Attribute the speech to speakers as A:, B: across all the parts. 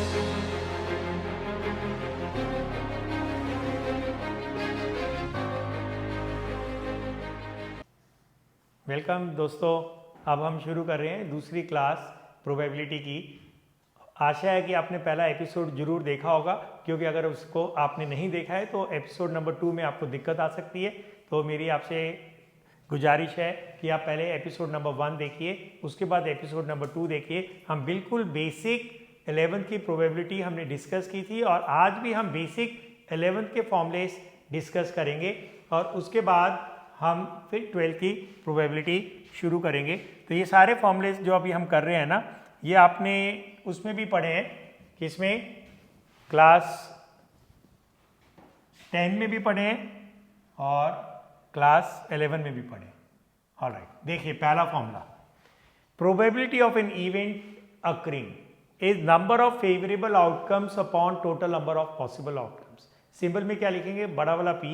A: Welcome दोस्तों, अब हम शुरू कर रहे हैं दूसरी क्लास प्रोबेबिलिटी की। आशा है कि आपने पहला एपिसोड जरूर देखा होगा, क्योंकि अगर उसको आपने नहीं देखा है तो एपिसोड नंबर 2 में आपको दिक्कत आ सकती है। तो मेरी आपसे गुजारिश है कि आप पहले एपिसोड नंबर 1 देखिए, उसके बाद एपिसोड नंबर 2 देखिए। हम बिल्कुल बेसिक 11th की प्रोबेबिलिटी हमने डिस्कस की थी और आज भी हम बेसिक 11th के फॉर्मूलेस डिस्कस करेंगे और उसके बाद हम फिर 12th की प्रोबेबिलिटी शुरू करेंगे। तो ये सारे फॉर्मूलेस जो अभी हम कर रहे हैं ना, ये आपने उसमें भी पढ़े हैं, किसमें, क्लास 10 में भी पढ़े हैं और क्लास 11 में भी पढ़े हैं। ऑलराइट, देखिए पहला formula, probability of an event occurring is number of favourable outcomes upon total number of possible outcomes. Symbol में क्या लिखेंगे, बड़ा वाला P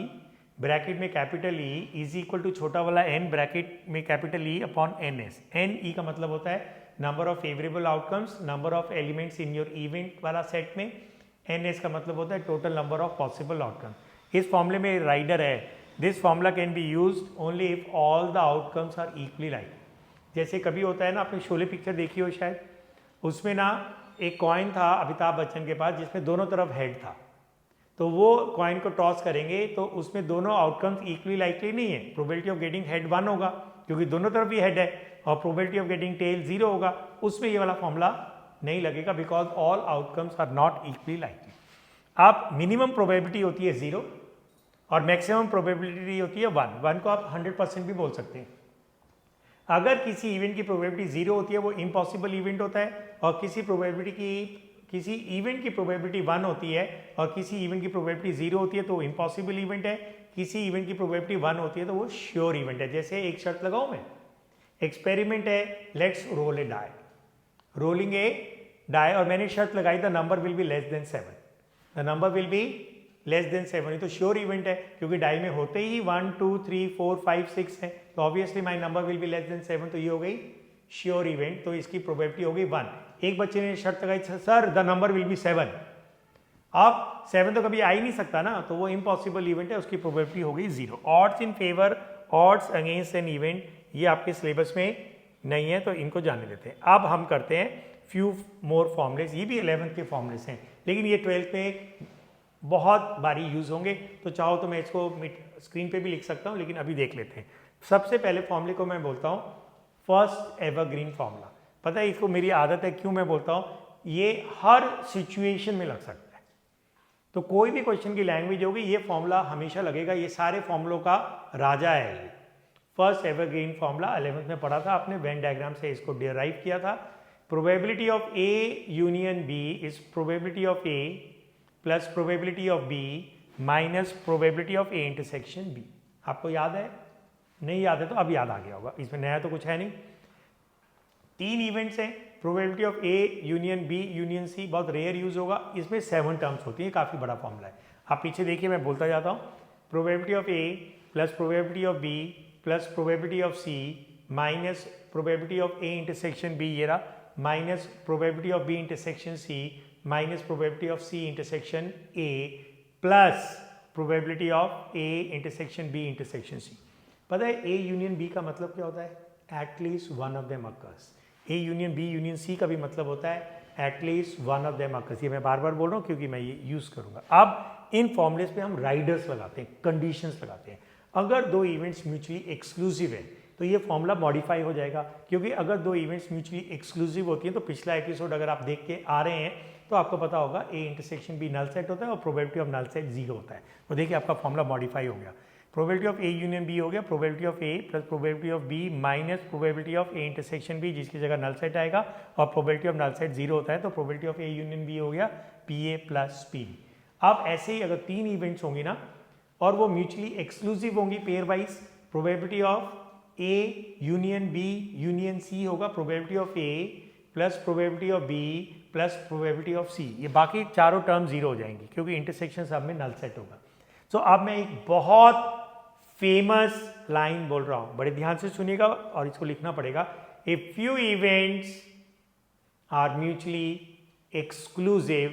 A: ब्रैकेट में capital E is equal to छोटा वाला n ब्रैकेट में capital E upon NS। NE का मतलब होता है number of favourable outcomes, number of elements in your event वाला सेट में। NS का मतलब होता है total number of possible outcome. इस फॉर्मूले में राइडर है, this formula can be used only if all the outcomes are equally like. जैसे कभी होता है ना, आपने शोले पिक्चर देखी हो शायद, उसमें ना एक कॉइन था अमिताभ बच्चन के पास जिसमें दोनों तरफ हेड था। तो वो कॉइन को टॉस करेंगे तो उसमें दोनों आउटकम्स इक्वली लाइकली नहीं है। प्रोबेबिलिटी ऑफ गेटिंग हेड 1 होगा क्योंकि दोनों तरफ ही हेड है, और प्रोबेबिलिटी ऑफ गेटिंग टेल 0 होगा। उसमें ये वाला फॉर्मूला नहीं लगेगा because all outcomes are not equally likely. आप मिनिमम प्रोबेबिलिटी होती है 0 और मैक्सिमम प्रोबेबिलिटी होती है 1। 1 को आप 100% भी बोल सकते हैं। अगर किसी इवेंट की प्रोबेबिलिटी 0 होती है वो इम्पॉसिबल इवेंट होता है, और किसी इवेंट की प्रोबेबिलिटी 1 होती है और किसी इवेंट की प्रोबेबिलिटी 0 होती है तो वो इम्पॉसिबल इवेंट है। किसी इवेंट की प्रोबेबिलिटी 1 होती है तो वो श्योर इवेंट है। जैसे एक शर्त लगाऊं मैं, एक्सपेरिमेंट है, let's roll a die, rolling a die, और मैंने शर्त लगाई the number will be less than 7, the number will be less than 7। ये तो श्योर इवेंट है क्योंकि डाई में होते ही 1 2 3 4 5 6 है, तो obviously my number will be less than 7, तो ये हो गई श्योर इवेंट। तो इसकी प्रोबेबिलिटी हो गई 1। एक बच्चे ने शर्त लगाई, sir the number will B 7, अब 7 तो कभी आ ही नहीं सकता ना, तो वो इम्पॉसिबल इवेंट है, उसकी प्रोबेबिलिटी हो गई 0। Odds in favour, odds against an event, ये आपके सिलेबस में नहीं है तो इनको जाने देते हैं। अब हम करते हैं फ्यू मोर फॉर्मूलेस, ये भी 11th के फॉर्मूलेस हैं लेकिन ये 12th में बहुत बारी यूज होंगे। तो चाहो तो मैं इसको स्क्रीन पे भी लिख सकता हूँ, लेकिन अभी देख लेते हैं। सबसे पहले फॉर्मूले को मैं बोलता हूँ फर्स्ट एवरग्रीन फॉर्मूला। पता है इसको मेरी आदत है, क्यों मैं बोलता हूँ, ये हर सिचुएशन में लग सकता है। तो कोई भी क्वेश्चन की लैंग्वेज होगी ये फॉर्मूला हमेशा लगेगा, ये सारे फॉर्मूलों का राजा है ये। फर्स्ट एवरग्रीन फॉर्मूला 11th में पढ़ा था आपने, वेन डायग्राम से इसको डिराइव किया था। Probability of A union B is probability of A plus probability of B minus probability of A intersection B. आपको याद है? नहीं याद है तो अब याद आ गया होगा, इसमें नया तो कुछ है नहीं। 3 इवेंट्स हैं, probability of A union B union C बहुत रेयर यूज होगा, इसमें 7 टर्म्स होती है, काफ़ी बड़ा फॉर्मूला है। आप पीछे देखिए, मैं बोलता जाता हूँ, probability of A plus probability of B plus probability of C minus probability of A intersection B, ये रहा, minus probability of B intersection C minus probability of C intersection A plus probability of A intersection B intersection C. पता है A union B का मतलब क्या होता है? At least one of them occurs. A union B union C का भी मतलब होता है at least one of them occurs. ये मैं बार बार बोल रहा हूँ क्योंकि मैं ये यूज करूंगा। अब इन फॉर्मुलेस पे हम राइडर्स लगाते हैं, कंडीशंस लगाते हैं। अगर दो इवेंट्स म्यूचुअली एक्सक्लूसिव है तो ये फॉर्मूला मॉडिफाई हो जाएगा, क्योंकि अगर दो इवेंट्स म्यूचुअली एक्सक्लूसिव होती हैं तो पिछला एपिसोड अगर आप देख के आ रहे हैं तो आपको पता होगा A intersection B null set होता है और प्रोबेबिलिटी ऑफ नल सेट 0 होता है। तो देखिए आपका फॉर्मूला मॉडिफाई हो गया, probability of A union B हो गया probability of A plus probability of B minus probability of A intersection B, जिसकी जगह नल सेट आएगा, और प्रोबेबिलिटी ऑफ नल सेट 0 होता है तो probability of A union B हो गया P A plus P B. अब ऐसे ही अगर 3 इवेंट्स होंगी ना और वो म्यूचुअली एक्सक्लूसिव होंगी pair wise, probability of A union B union C होगा probability of A plus probability of B plus probability of C. ये बाकी चारों टर्म 0 हो जाएंगी क्योंकि इंटरसेक्शन सब में नल सेट होगा। सो अब मैं एक बहुत फेमस लाइन बोल रहा हूं, बड़े ध्यान से सुनिएगा और इसको लिखना पड़ेगा। If few events are mutually exclusive,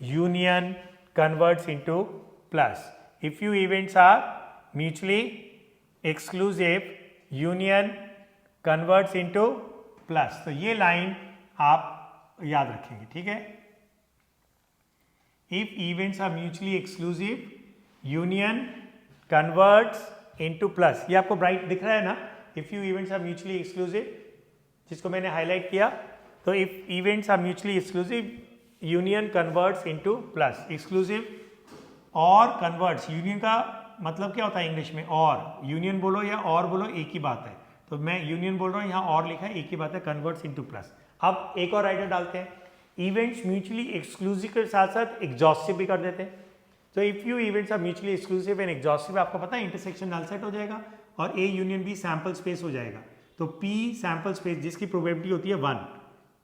A: union converts into plus. If few events are mutually exclusive, union converts into plus. तो ये लाइन आप याद रखेंगे, ठीक है. If events are mutually exclusive, union converts into plus. ये आपको ब्राइट दिख रहा है ना. If few events are mutually exclusive, जिसको मैंने हाईलाइट किया, तो if events are mutually exclusive, union converts into plus. Exclusive और converts, union का मतलब क्या होता है इंग्लिश में? और. union बोलो या और बोलो एक ही बात है. तो मैं union बोल रहा हूँ, यहाँ और लिखा है, एक ही बात है, converts into plus. अब एक और राइटर डालते हैं. इवेंट्स म्यूचुअली एक्सक्लूसिव के साथ साथ एग्जॉस्टिव भी कर देते हैं. तो if you events are mutually exclusive and exhaustive, आपको पता है इंटरसेक्शन नल सेट हो जाएगा और A union B sample space हो जाएगा. तो पी सैंपल स्पेस जिसकी प्रोबेबिलिटी होती है 1,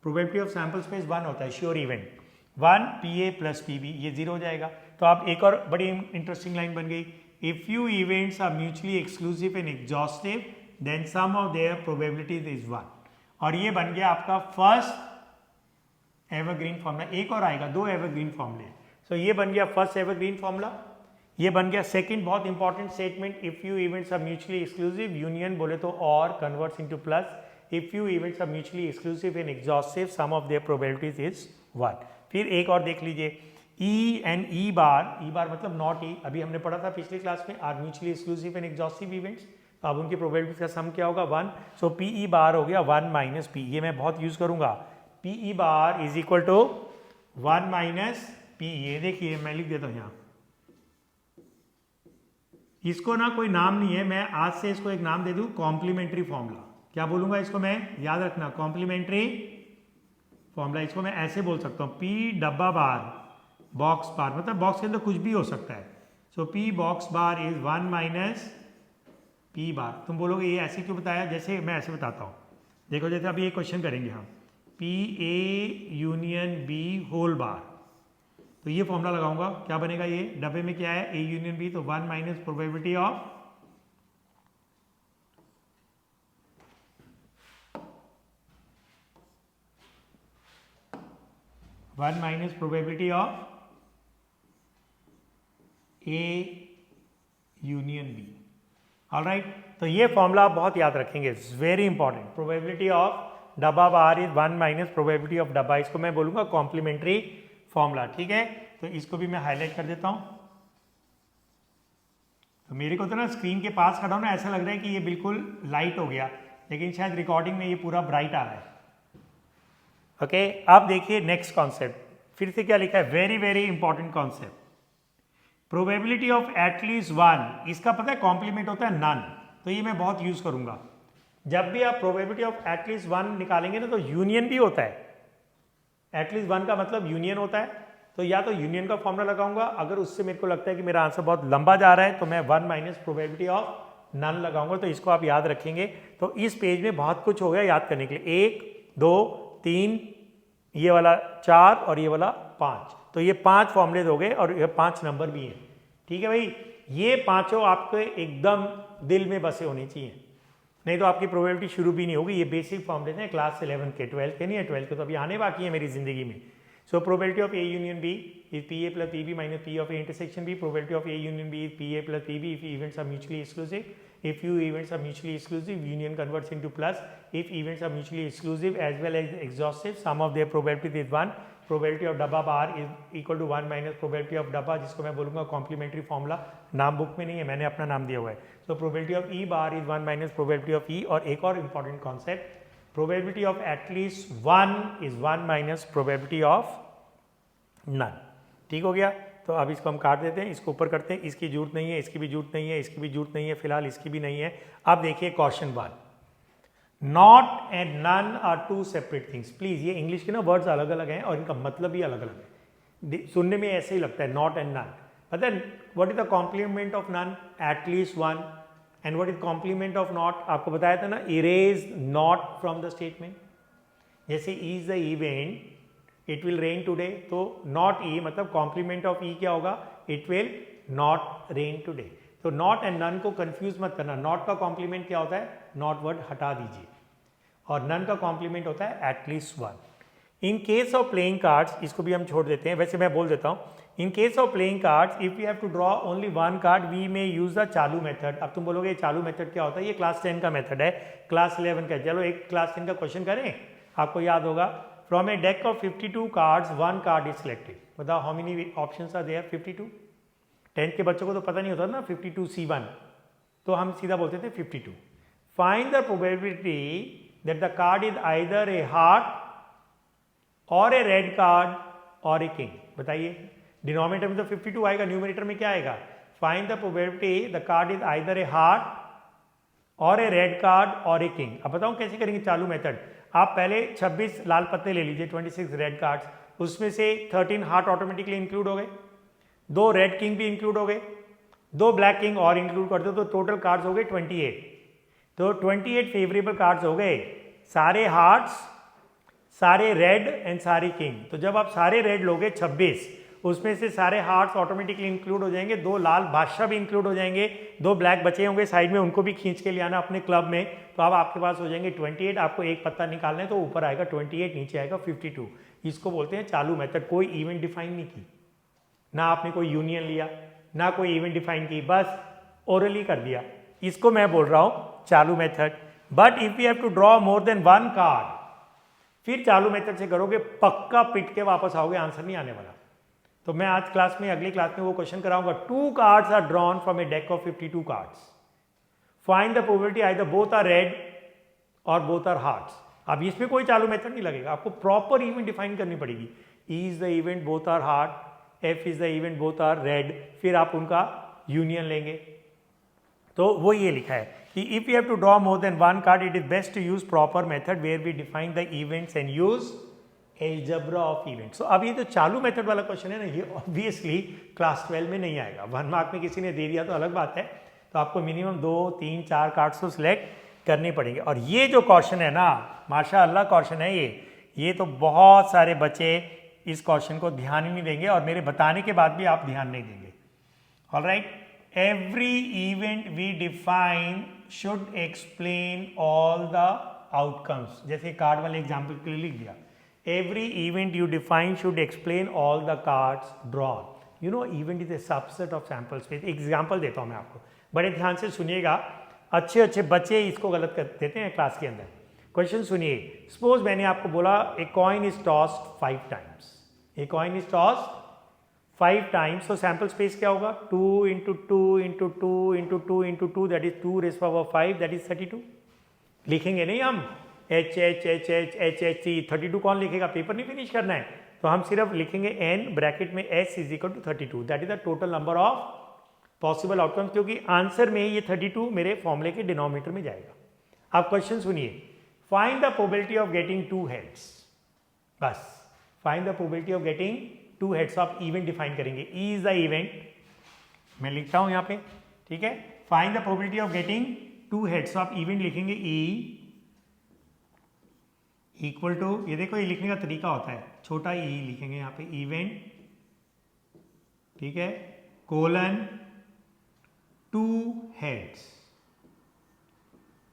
A: प्रोबेबिलिटी ऑफ सैंपल स्पेस 1 होता है, sure event 1 P A plus P B, ये 0 हो जाएगा. तो आप एक और बड़ी इंटरेस्टिंग लाइन बन गई. If you events are mutually exclusive and exhaustive then sum of their probabilities is 1. और ये बन गया आपका फर्स्ट एवरग्रीन फॉर्मूला. एक और आएगा, 2 एवरग्रीन फॉर्मूले. सो ये बन गया फर्स्ट एवरग्रीन फॉर्मूला. ये बन गया सेकंड बहुत important statement. If you events are mutually exclusive, union बोले तो और converts into plus. If you events are mutually exclusive and exhaustive, sum of their probabilities is 1. फिर एक और देख लीजिए, ई एंड ई बार मतलब नॉट ई, अभी हमने पढ़ा था पिछले क्लास में, are mutually exclusive and exhaustive events. तो अब उनकी प्रोबेबिलिटीज का सम क्या होगा? 1. सो पी ई बार हो गया 1 माइनस पी. ये मैं बहुत यूज करूंगा. P E bar is equal to 1 minus P. ये देखिए मैं लिख देता हूं यहां. इसको ना कोई नाम नहीं है, मैं आज से इसको एक नाम दे दूं, कॉम्प्लीमेंट्री फॉर्मूला. क्या बोलूंगा इसको मैं? याद रखना, कॉम्प्लीमेंट्री फॉर्मूला. इसको मैं ऐसे बोल सकता हूं, पी डब्बा बार बॉक्स बार, मतलब बॉक्स के अंदर कुछ भी हो सकता है. So P box bar is 1 minus P bar. तुम बोलोगे ये ऐसे क्यों बताया? जैसे मैं ऐसे बताता हूं. देखो जैसे अभी एक क्वेश्चन करेंगे हम, P A union B whole bar. तो ये फॉर्मूला लगाऊंगा, क्या बनेगा? ये डब्बे में क्या है? A union B. तो 1 minus probability of A union B. Alright, तो ये फॉर्मूला आप बहुत याद रखेंगे, it's very important. Probability of डब्बा bar is 1 minus probability of डब्बा. इसको मैं बोलूंगा कॉम्प्लीमेंट्री फॉर्मूला. ठीक है, तो इसको भी मैं हाईलाइट कर देता हूं. तो मेरे को तो ना स्क्रीन के पास खड़ा हूं ना, ऐसा लग रहा है कि ये बिल्कुल लाइट हो गया, लेकिन शायद रिकॉर्डिंग में ये पूरा ब्राइट आ रहा है. ओके, अब देखिए नेक्स्ट कॉन्सेप्ट. फिर से क्या लिखा है? Very very important concept. Probability of at least 1, इसका पता है कॉम्प्लीमेंट होता है नन. तो ये मैं बहुत यूज करूंगा. जब भी आप प्रोबेबिलिटी ऑफ एटलीस्ट 1 निकालेंगे ना, तो यूनियन भी होता है. एटलीस्ट 1 का मतलब यूनियन होता है. तो या तो यूनियन का फॉर्मूला लगाऊंगा, अगर उससे मेरे को लगता है कि मेरा आंसर बहुत लंबा जा रहा है तो मैं 1 माइनस प्रोबेबिलिटी ऑफ नन लगाऊंगा. तो इसको आप याद रखेंगे. तो इस पेज में बहुत कुछ हो गया याद करने के लिए. 1 2 3, ये वाला 4 और ये वाला 5. तो ये 5 फॉर्मूले हो गए और ये 5 नंबर भी हैं. ठीक है भाई, ये पांचों आपके एकदम दिल में बसे होने चाहिए, नहीं तो आपकी प्रोबेबिलिटी शुरू भी नहीं होगी. ये बेसिक फॉर्मूले हैं क्लास 11 के, 12 के नहीं है. 12 के तो अभी आने बाकी है मेरी जिंदगी में. So probability of A union B is P A plus P B minus P of A intersection B. Probability of A union B is P A plus P B if events are mutually exclusive. If few events are mutually exclusive, union converts into plus. If events are mutually exclusive as well as exhaustive, sum of their probability is 1. Probability of डब्बा बार is equal to 1 minus probability of डब्बा, जिसको मैं बोलूँगा complementary formula. नाम book में नहीं है, मैंने अपना नाम दिया हुआ है. So probability of E bar is 1 minus probability of E. और एक और important concept, probability of at least 1 is 1 minus probability of none. ठीक हो गया. तो अब इसको हम काट देते हैं, इसको ऊपर करते हैं. इसकी जरूरत नहीं है, इसकी भी जरूरत नहीं है, इसकी भी जरूरत नहीं है, फिलहाल इसकी भी नहीं है. अब देखिए question 1. Not and none are 2 separate things. Please, ये इंग्लिश के ना वर्ड्स अलग अलग हैं और इनका मतलब भी अलग अलग है. सुनने में ऐसे ही लगता है नॉट एंड नन. पता है what is the complement of none? At least 1. And what is complement of not? आपको बताया था ना, erase not from the statement. जैसे is the event it will rain today, तो नॉट ई मतलब कॉम्प्लीमेंट ऑफ ई क्या होगा? It will not rain today. तो नॉट एंड नन को कंफ्यूज मत करना. नॉट का कॉम्प्लीमेंट क्या होता है? नॉट वर्ड हटा दीजिए. और नन का कॉम्प्लीमेंट होता है at least 1. In case of playing cards, इसको भी हम छोड़ देते हैं, वैसे मैं बोल देता हूँ, in case of playing cards if you have to draw only one card we may use the चालू मेथड। अब तुम बोलोगे चालू मेथड क्या होता है? ये क्लास 10 का मेथड है, क्लास 11 का। चलो एक क्लास 10 का क्वेश्चन करें, आपको याद होगा। From a deck of 52 cards one card is selected. बताओ how many options are there? 52। 10th के बच्चों को तो पता नहीं होता ना 52C1, तो हम सीधा बोलते थे 52। Find the probability that the card is either A heart और ए रेड कार्ड और ए किंग। बताइए, डिनोमिनेटर में तो 52 आएगा, न्यूमरेटर में क्या आएगा? Find the probability the card is either A heart और ए रेड कार्ड और ए किंग। अब बताऊं कैसे करेंगे चालू मेथड? आप पहले 26 लाल पत्ते ले लीजिए, 26 रेड कार्ड्स, उसमें से 13 हार्ट ऑटोमेटिकली इंक्लूड हो गए, 2 रेड किंग भी इंक्लूड हो गए, 2 ब्लैक किंग और इंक्लूड कर दो तो टोटल कार्ड्स हो गए 28। तो 28 फेवरेबल कार्ड्स हो गए, सारे हार्ट्स, सारे रेड एंड सारे किंग। तो जब आप सारे रेड लोगे 26, उसमें से सारे हार्ट्स ऑटोमेटिकली इंक्लूड हो जाएंगे, 2 लाल बादशाह भी इंक्लूड हो जाएंगे, 2 ब्लैक बचे होंगे साइड में, उनको भी खींच के ले आना अपने क्लब में। तो अब आपके पास हो जाएंगे 28। आपको एक पत्ता निकालना है तो ऊपर आएगा 28, नीचे आएगा 52। इसको बोलते हैं चालू मेथड। कोई इवेंट डिफाइन नहीं की, ना आपने कोई यूनियन लिया, ना कोई इवेंट डिफाइन की, बस ओरली कर दिया। इसको मैं बोल रहा हूं चालू method. But if you have to draw more than one card, फिर चालू मेथड से करोगे, पक्का पिट के वापस आओगे, आंसर नहीं आने वाला। तो मैं आज क्लास में, अगली क्लास में वो क्वेश्चन कराऊंगा। 2 cards are drawn from a deck of 52 cards, find the probability either both are red और बोथ आर हार्ट्स। अब इसमें कोई चालू मेथड नहीं लगेगा, आपको प्रॉपर इवेंट डिफाइन करनी पड़ेगी। E is the event both are heart, F is the event both are red, फिर आप उनका यूनियन लेंगे। तो वो ये लिखा है कि if you have to draw more than one card it is best to use proper method where we define the events and use algebra of events. तो अब ये जो चालू मेथड वाला क्वेश्चन है ना, ये ऑब्वियसली क्लास 12 में नहीं आएगा। 1 मार्क में किसी ने दे दिया तो अलग बात है, तो आपको मिनिमम 2, 3, 4 कार्ड्स तो सिलेक्ट करने पड़ेंगे। और ये जो क्वेश्चन है ना, माशाअल्लाह क्वेश्चन है ये तो बहुत सारे बच्चे इस क्वेश्चन को ध्यान ही नहीं देंगे, और मेरे बताने के बाद भी आप ध्यान नहीं देंगे। Alright, every event we define should explain all the outcomes. जैसे कार्ड वाले एग्जाम्पल के लिए लिख दिया, every event you define should explain all the cards drawn. You know, event is a subset of sample space. Example देता हूँ मैं आपको, बड़े ध्यान से सुनिएगा। अच्छे अच्छे बच्चे इसको गलत कर देते हैं क्लास के अंदर। क्वेश्चन सुनिए, सपोज मैंने आपको बोला a coin is tossed 5 times, a coin is tossed 5 times. तो सैम्पल स्पेस क्या होगा? 2 × 2 × 2 × 2 × 2, that is 2 raised power 5, that is 32। लिखेंगे नहीं हम H H H H H H C, 32 कौन लिखेगा? पेपर नहीं फिनिश करना है, तो हम सिर्फ लिखेंगे n ब्रैकेट में s is equal to 32, that is the total number of possible outcomes, क्योंकि आंसर में ये 32 मेरे फॉर्मूले के डिनोमिनेटर में जाएगा। अब क्वेश्चन सुनिए, find the probability of getting 2 heads. बस find the probability of getting 2 heads. आप इवेंट डिफाइन करेंगे, ई इज द इवेंट, मैं लिखता हूं यहाँ पे, ठीक है। Find the probability of getting 2 heads, आप इवेंट लिखेंगे ई इक्वल टू, ये देखो ये लिखने का तरीका होता है, छोटा ई लिखेंगे यहाँ पे, इवेंट, ठीक है, कोलन 2 हेड्स।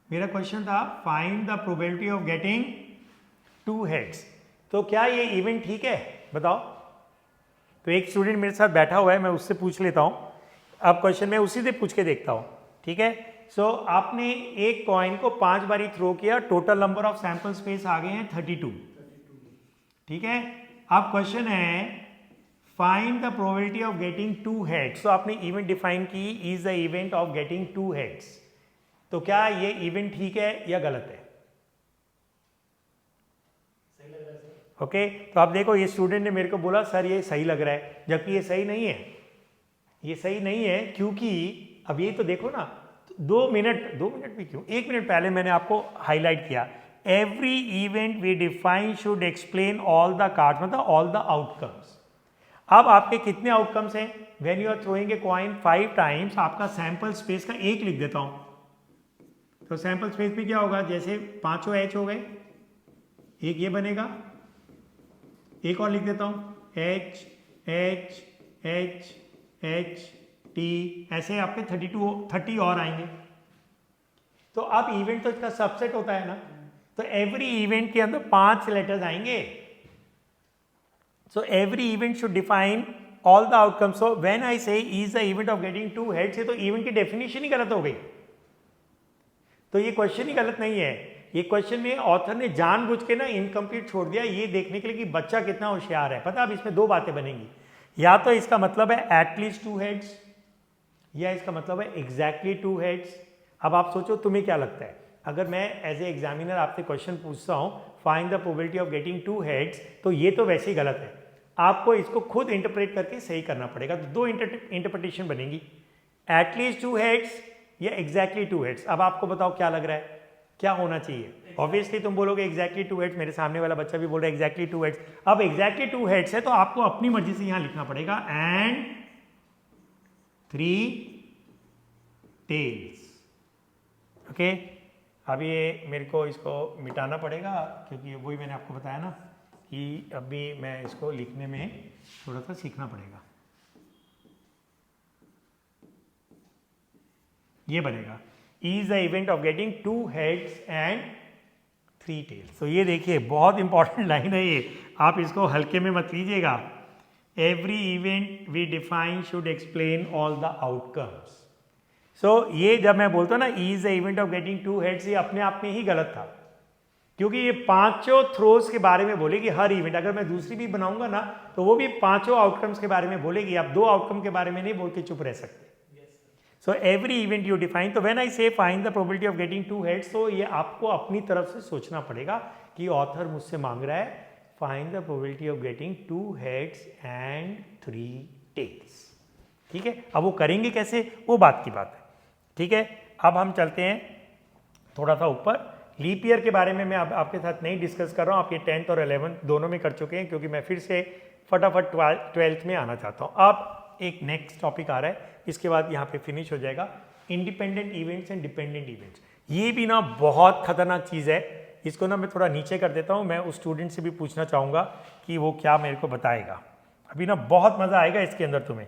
A: मेरा क्वेश्चन था find the probability of getting 2 heads. तो क्या ये इवेंट ठीक है? बताओ। तो एक स्टूडेंट मेरे साथ बैठा हुआ है, मैं उससे पूछ लेता हूँ। अब क्वेश्चन मैं उसी से पूछ के देखता हूँ, ठीक है। सो आपने एक कॉइन को 5 बारी थ्रो किया, total number of sample space आ गए हैं 32, ठीक है। अब क्वेश्चन है find the probability of getting 2 heads. तो आपने इवेंट डिफाइन की, is the event of getting 2 heads. तो क्या ये इवेंट ठीक है या गलत है? सही लग रहा है। ओके, तो आप देखो ये स्टूडेंट ने मेरे को बोला सर ये सही लग रहा है, जबकि ये सही नहीं है। ये सही नहीं है क्योंकि अब ये तो देखो ना, 2 मिनट भी क्यों, 1 मिनट पहले मैंने आपको हाईलाइट किया, every event we define should explain all the cards, मतलब ऑल द आउटकम्स। अब आपके कितने आउटकम्स हैं? When you are throwing a coin 5 times, आपका सैंपल स्पेस का 1 लिख देता हूं। तो सैंपल स्पेस पे क्या होगा? जैसे 5 एच हो गए, एक ये बनेगा, एक और लिख देता हूं, H H H H T, ऐसे आपके 30 और आएंगे। तो अब इवेंट तो इसका सबसेट होता है ना, तो एवरी इवेंट के अंदर 5 लेटर्स आएंगे, So every event should define all the outcomes. So when I say is the event of getting two heads, से तो event की definition ही गलत हो गई. तो ये क्वेश्चन ही गलत नहीं है. ये क्वेश्चन में ऑथर ने जानबूझ के ना इनकम्प्लीट छोड़ दिया ये देखने के लिए कि बच्चा कितना होशियार है. पता अब इसमें दो बातें बनेंगी. या तो इसका मतलब है एटलीस्ट टू हेड्स, या इसका मतलब है एग्जैक्टली टू हेड्स. अब आप सोचो तुम्हें क्या लगता है, अगर मैं एज ए एग्जामिनर आपसे क्वेश्चन पूछता हूँ find the probability of getting two heads, तो ये तो वैसे ही गलत है. आपको इसको खुद इंटरप्रेट करके सही करना पड़ेगा. तो दो इंटरप्रिटेशन बनेगी, एटलीस्ट टू हेड्स या एग्जैक्टली टू हेड्स. अब आपको बताओ क्या लग रहा है, क्या होना चाहिए. ऑब्वियसली तुम बोलोगे एग्जैक्टली टू हेड्स, मेरे सामने वाला बच्चा भी बोल रहा है एग्जैक्टली टू हेड्स. अब एग्जैक्टली टू हेड्स है तो आपको अपनी मर्जी से यहां लिखना पड़ेगा एंड 3 टेल्स. ओके, अब ये मेरे को इसको मिटाना पड़ेगा क्योंकि वही मैंने आपको बताया ना कि अभी मैं इसको लिखने में थोड़ा सा सीखना पड़ेगा. ये बनेगा is the event of getting two heads and 3 tails. तो ये देखिए बहुत इंपॉर्टेंट लाइन है ये, आप इसको हल्के में मत लीजिएगा. Every event we define should explain all the outcomes. So ये जब मैं बोलता हूँ ना is the event of getting two heads, ये अपने आप में ही गलत था क्योंकि ये पांचों थ्रोज के बारे में बोलेगी हर इवेंट. अगर मैं दूसरी भी बनाऊंगा ना तो वो भी पांचों आउटकम्स के बारे में बोलेगी. आप दो आउटकम के बारे में नहीं बोल के चुप रह सकते. So every event you define. तो व्हेन आई से find the probability of getting two heads, तो ये आपको अपनी तरफ से सोचना पड़ेगा कि ऑथर मुझसे मांग रहा है find the probability of getting 2 heads and 3 tails. ठीक है, अब वो करेंगे कैसे वो बात की बात है. ठीक है, अब हम चलते हैं थोड़ा सा ऊपर. लीप ईयर के बारे में मैं अब आपके साथ नहीं डिस्कस कर रहा हूँ. आप ये 10th और 11th दोनों में कर चुके हैं क्योंकि मैं फिर से फटाफट 12th में आना चाहता हूँ. अब एक नेक्स्ट टॉपिक आ रहा है, इसके बाद यहाँ पे फिनिश हो जाएगा. Independent events and dependent events. ये भी ना बहुत खतरनाक चीज़ है. इसको ना मैं थोड़ा नीचे कर देता हूँ. मैं उस स्टूडेंट से भी पूछना चाहूँगा कि वो क्या मेरे को बताएगा. अभी ना बहुत मज़ा आएगा इसके अंदर, तुम्हें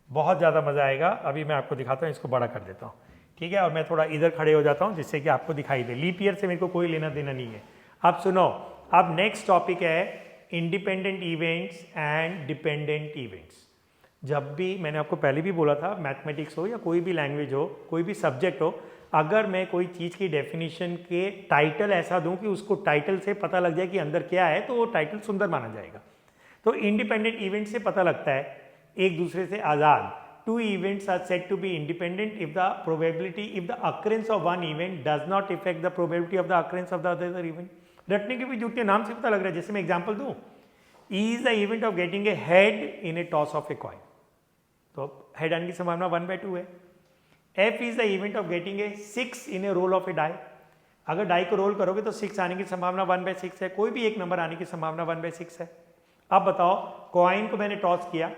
A: बहुत ज़्यादा मज़ा आएगा. अभी मैं आपको दिखाता हूँ, इसको बड़ा कर देता हूँ. ठीक है, और मैं थोड़ा इधर खड़े हो जाता हूँ जिससे कि आपको दिखाई दे. लीप ईयर से मेरे को कोई लेना देना नहीं है. आप सुनो, अब नेक्स्ट टॉपिक है independent events and dependent events. जब भी मैंने आपको पहले भी बोला था, मैथमेटिक्स हो या कोई भी लैंग्वेज हो, कोई भी सब्जेक्ट हो, अगर मैं कोई चीज़ की डेफिनेशन के टाइटल ऐसा दूं कि उसको टाइटल से पता लग जाए कि अंदर क्या है, तो वो टाइटल सुंदर माना जाएगा. तो इंडिपेंडेंट इवेंट से पता लगता है एक दूसरे से आज़ाद. 2 events are said to be independent if the occurrence of one event does not affect the probability of the occurrence of the other event. रटने के भी जुटने नाम से पता लग रहा है. जैसे मैं एग्जांपल दूं, is the event of getting a head in a toss of a coin. तो हेड आने की संभावना 1/2 है. F is the event of getting a 6 in a roll of a die. अगर डाई को रोल करोगे तो 6 आने की संभावना 1/6 है. कोई भी एक नंबर आने की संभावना 1/6 है. अब बताओ, कॉइन को मैंने टॉस किया,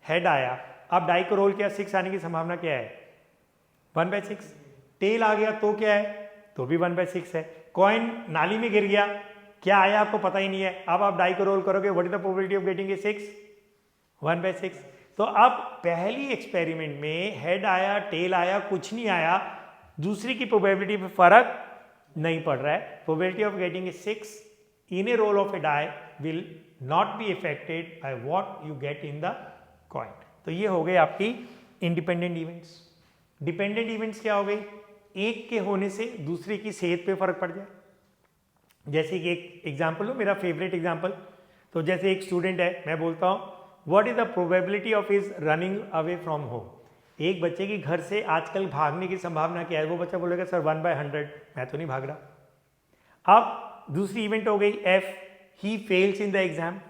A: हेड आया, अब डाई को रोल किया, 6 आने की संभावना क्या है 1/6. टेल आ गया तो क्या है, तो भी 1/6 है. कॉइन नाली में गिर गया, क्या आया आपको पता ही नहीं है. अब आप डाई को रोल करोगे, what is the probability of getting a 6? 1/6. तो अब पहली एक्सपेरिमेंट में हेड आया, टेल आया, कुछ नहीं आया, दूसरी की प्रोबेबिलिटी में फर्क नहीं पड़ रहा है. Probability of getting a 6 in a roll of a die will not be affected by what you get in the coin. तो ये हो गए आपकी इंडिपेंडेंट इवेंट्स. डिपेंडेंट इवेंट्स क्या हो गई, एक के होने से दूसरे की सेहत पे फर्क पड़ जाए. जैसे कि एक एग्जांपल लो, मेरा फेवरेट एग्जांपल. तो जैसे एक स्टूडेंट है, मैं बोलता हूँ what is the probability of his running away from home. एक बच्चे की घर से आजकल भागने की संभावना क्या है. वो बच्चा बोलेगा सर 1/100, मैं तो नहीं भाग रहा. अब दूसरी इवेंट हो गई F, he fails in the exam.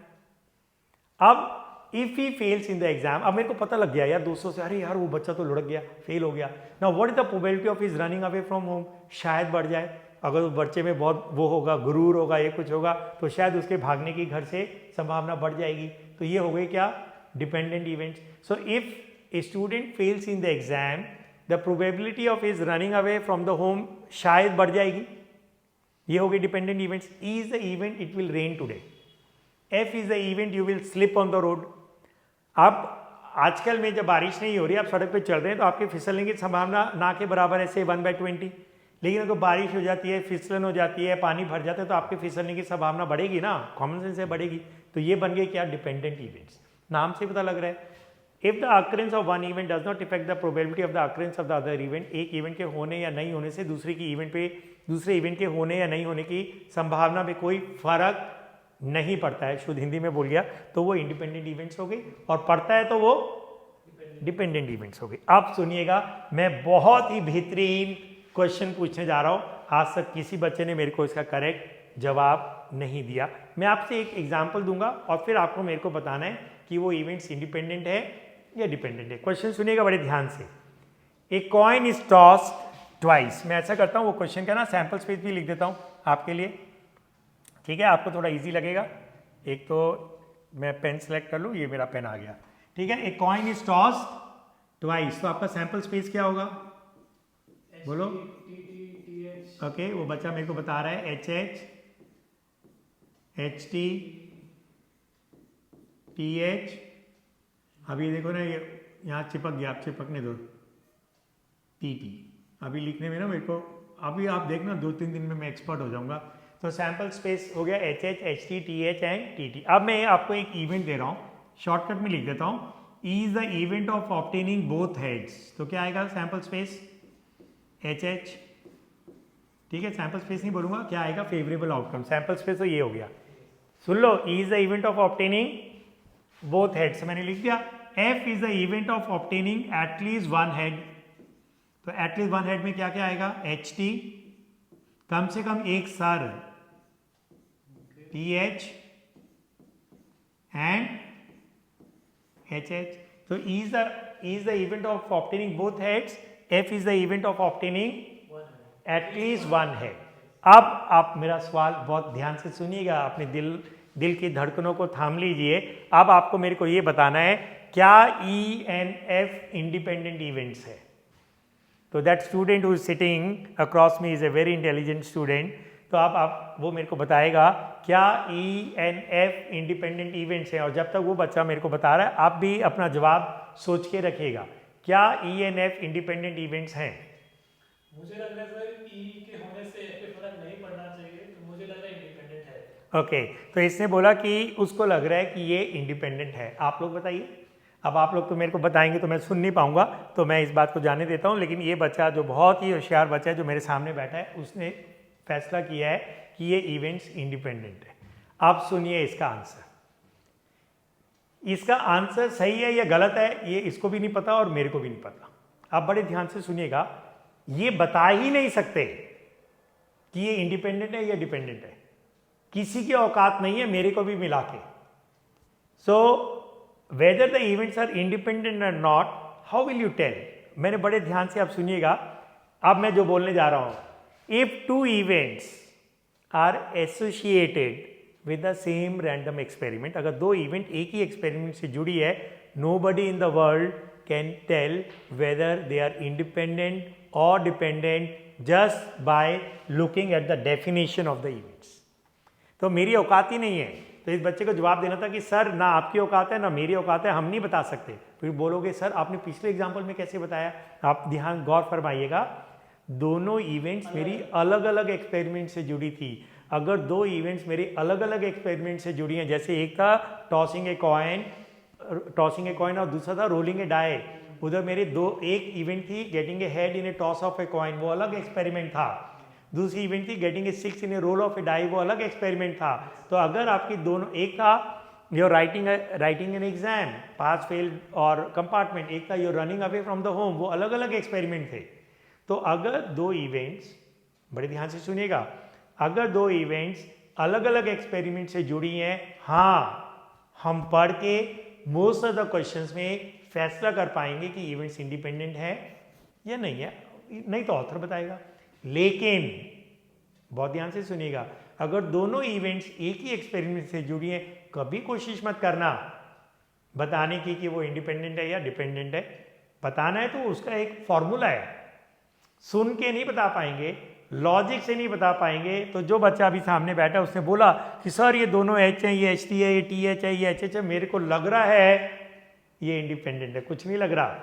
A: अब if he fails in the exam, अब मेरे को पता लग गया यार दोस्तों से, अरे यार वो बच्चा तो लुढ़क गया, फेल हो गया. Now what is the probability of his running away from home. शायद बढ़ जाए. अगर उस बच्चे में बहुत वो होगा, गुरूर होगा, ये कुछ होगा, तो शायद उसके भागने की घर से संभावना बढ़ जाएगी. तो ये हो गई क्या, dependent events. So if a student fails in the exam, the probability of his running away from the home शायद बढ़ जाएगी. ये हो गई dependent events. E is the event it will rain today. F is the event you will slip on the road. अब आजकल में जब बारिश नहीं हो रही, आप सड़क पे चल रहे हैं, तो आपके फिसलने की संभावना ना के बराबर है, से 1/20. लेकिन अगर बारिश हो जाती है, फिसलन हो जाती है, पानी भर जाता है, तो आपके फिसलने की संभावना बढ़ेगी ना, कॉमन सेंस से बढ़ेगी. तो ये बन गए क्या, डिपेंडेंट इवेंट्स। नाम से पता लग रहा है। If the occurrence of one event does not effect the probability of the occurrence of the other event, एक इवेंट के होने या नहीं होने से दूसरे इवेंट के होने या नहीं होने की संभावना में कोई फर्क नहीं पड़ता है, शुद्ध हिंदी में बोल गया, तो वो इंडिपेंडेंट इवेंट्स हो गई, और पड़ता है तो वो डिपेंडेंट इवेंट्स हो गई। अब सुनिएगा, मैं बहुत ही बेहतरीन क्वेश्चन पूछने जा रहा हूँ। आज तक किसी बच्चे ने मेरे को इसका करेक्ट जवाब नहीं दिया। मैं आपसे एक एग्जाम्पल दूंगा और फिर आपको मेरे को बताना है कि वो इवेंट्स इंडिपेंडेंट है या डिपेंडेंट है। क्वेश्चन सुनिएगा बड़े ध्यान से। ए कॉइन इज टॉस्ड ट्वाइस। मैं ऐसा करता हूँ, वो क्वेश्चन का ना सैंपल स्पेस भी लिख देता हूँ आपके लिए, ठीक है, आपको थोड़ा इजी लगेगा। एक तो मैं पेन सेलेक्ट कर लूँ, ये मेरा पेन आ गया, ठीक है। ए कॉइन इज टॉस्ड ट्वाइस, तो आपका सैंपल स्पेस क्या होगा, बोलो। ओके, वो बच्चा मेरे को बता रहा है HH HT TH। अभी देखो ना, ये यहाँ चिपक गया, आप चिपकने दो, TT। अभी लिखने में ना मेरे को, अभी आप देखना 2-3 दिन में मैं एक्सपर्ट हो जाऊंगा। तो सैंपल स्पेस हो गया HH HT TH and TT। अब मैं आपको एक इवेंट दे रहा हूँ, शॉर्टकट में लिख देता हूँ, is the event of obtaining both heads. तो क्या आएगा सैंपल स्पेस HH, ठीक है, सैंपल स्पेस नहीं बोलूंगा, क्या आएगा, फेवरेबल आउटकम। सैंपल स्पेस तो ये हो गया, सुन लो, is the event of obtaining both heads मैंने लिख दिया। F is the event of obtaining at least one head, तो एटलीस्ट वन हेड में क्या क्या आएगा, HT, कम से कम एक सर, TH एंड HH। तो is the event of obtaining both heads, F is the event of obtaining at least one head. अब आप मेरा सवाल बहुत ध्यान से सुनिएगा, अपने दिल की धड़कनों को थाम लीजिए। अब आपको मेरे को ये बताना है, क्या E and F independent events है। तो that student who is sitting across me is a very intelligent student. तो आप वो मेरे को बताएगा क्या E and F independent events हैं, और जब तक वो बच्चा मेरे को बता रहा है आप भी अपना जवाब सोच के रखिएगा, क्या E and F independent events हैं।
B: मुझे लग रहा है सर E के होने से F पे फर्क नहीं पड़ना चाहिए, तो मुझे लग रहा है इंडिपेंडेंट है।
A: ओके, तो इसने बोला कि उसको लग रहा है कि ये इंडिपेंडेंट है। आप लोग बताइए। अब आप लोग तो मेरे को बताएंगे तो मैं सुन नहीं पाऊंगा, तो मैं इस बात को जाने देता हूं। लेकिन ये बच्चा जो बहुत ही होशियार बच्चा है, जो मेरे सामने बैठा है, उसने फैसला किया है कि ये इवेंट्स इंडिपेंडेंट है। अब सुनिए इसका आंसर। इसका आंसर सही है या गलत है, ये इसको भी नहीं पता और मेरे को भी नहीं पता। आप बड़े ध्यान से सुनिएगा, ये बता ही नहीं सकते कि ये इंडिपेंडेंट है या डिपेंडेंट है, किसी की औकात नहीं है, मेरे को भी मिला के। So whether the events are independent और not, how will you tell. मैंने बड़े ध्यान से आप सुनिएगा, अब मैं जो बोलने जा रहा हूं, if two events are associated with the same random experiment, अगर दो इवेंट एक ही एक्सपेरिमेंट से जुड़ी है, nobody in the world can tell whether they are independent और dependent just by looking at the definition of the events. तो मेरी औकात ही नहीं है, तो इस बच्चे को जवाब देना था कि सर ना आपकी औकात है ना मेरी औकात है, हम नहीं बता सकते। फिर बोलोगे सर आपने पिछले एग्जाम्पल में कैसे बताया। आप ध्यान गौर फरमाइएगा, दोनों इवेंट्स मेरी अलग अलग एक्सपेरिमेंट से जुड़ी थी। अगर दो इवेंट्स मेरी अलग अलग एक्सपेरिमेंट से जुड़ी हैं, जैसे एक था टॉसिंग ए कॉइन और दूसरा था रोलिंग ए डाई, उधर मेरे एक इवेंट थी getting a head in a toss of a coin, वो अलग एक्सपेरिमेंट था। दूसरी इवेंट थी getting a 6 in a roll of a die, वो अलग एक्सपेरिमेंट था। तो अगर आपकी दोनों, एक था your writing an exam pass fail और कंपार्टमेंट, एक था your running away from the home, वो अलग अलग एक्सपेरिमेंट थे। तो अगर दो इवेंट्स, बड़े ध्यान से सुनिएगा, अगर दो इवेंट्स अलग अलग एक्सपेरिमेंट से जुड़ी हैं, हाँ हम पढ़ के मोस्ट ऑफ द क्वेश्चंस में फैसला कर पाएंगे कि इवेंट्स इंडिपेंडेंट है या नहीं है, नहीं तो ऑथर बताएगा। लेकिन बहुत ध्यान से सुनिएगा, अगर दोनों इवेंट्स एक ही एक्सपेरिमेंट से जुड़ी हैं, कभी कोशिश मत करना बताने की कि वो इंडिपेंडेंट है या डिपेंडेंट है। बताना है तो उसका एक फॉर्मूला है, सुन के नहीं बता पाएंगे, लॉजिक से नहीं बता पाएंगे। तो जो बच्चा अभी सामने बैठा उसने बोला कि सर ये दोनों H है, ये HT है, ये TH है, ये HH है, मेरे को लग रहा है ये इंडिपेंडेंट है। कुछ नहीं लग रहा,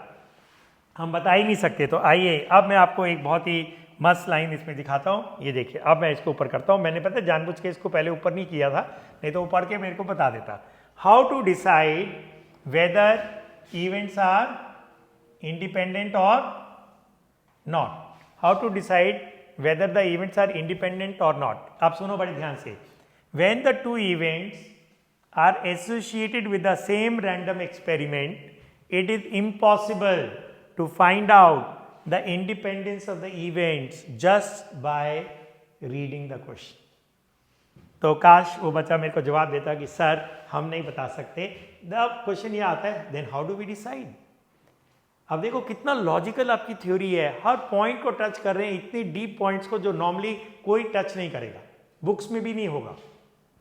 A: हम बता ही नहीं सकते। तो आइए अब मैं आपको एक बहुत ही मस्त लाइन इसमें दिखाता हूँ। ये देखिए, अब मैं इसको ऊपर करता हूँ। मैंने पता जानबूझ के इसको पहले ऊपर नहीं किया था, नहीं तो वो पढ़ के मेरे को बता देता। How to decide whether events are independent और not. How to decide whether the events are independent और नॉट। आप सुनो बड़े ध्यान से। When the two events are associated with the same random experiment, it is impossible to find out the independence of the events just by reading the question. तो काश वो बच्चा मेरे को जवाब देता कि सर हम नहीं बता सकते। अब क्वेश्चन ये आता है, then how do we decide. अब देखो कितना लॉजिकल आपकी थ्योरी है, हर पॉइंट को टच कर रहे हैं, इतनी डीप पॉइंट्स को जो नॉर्मली कोई टच नहीं करेगा, बुक्स में भी नहीं होगा।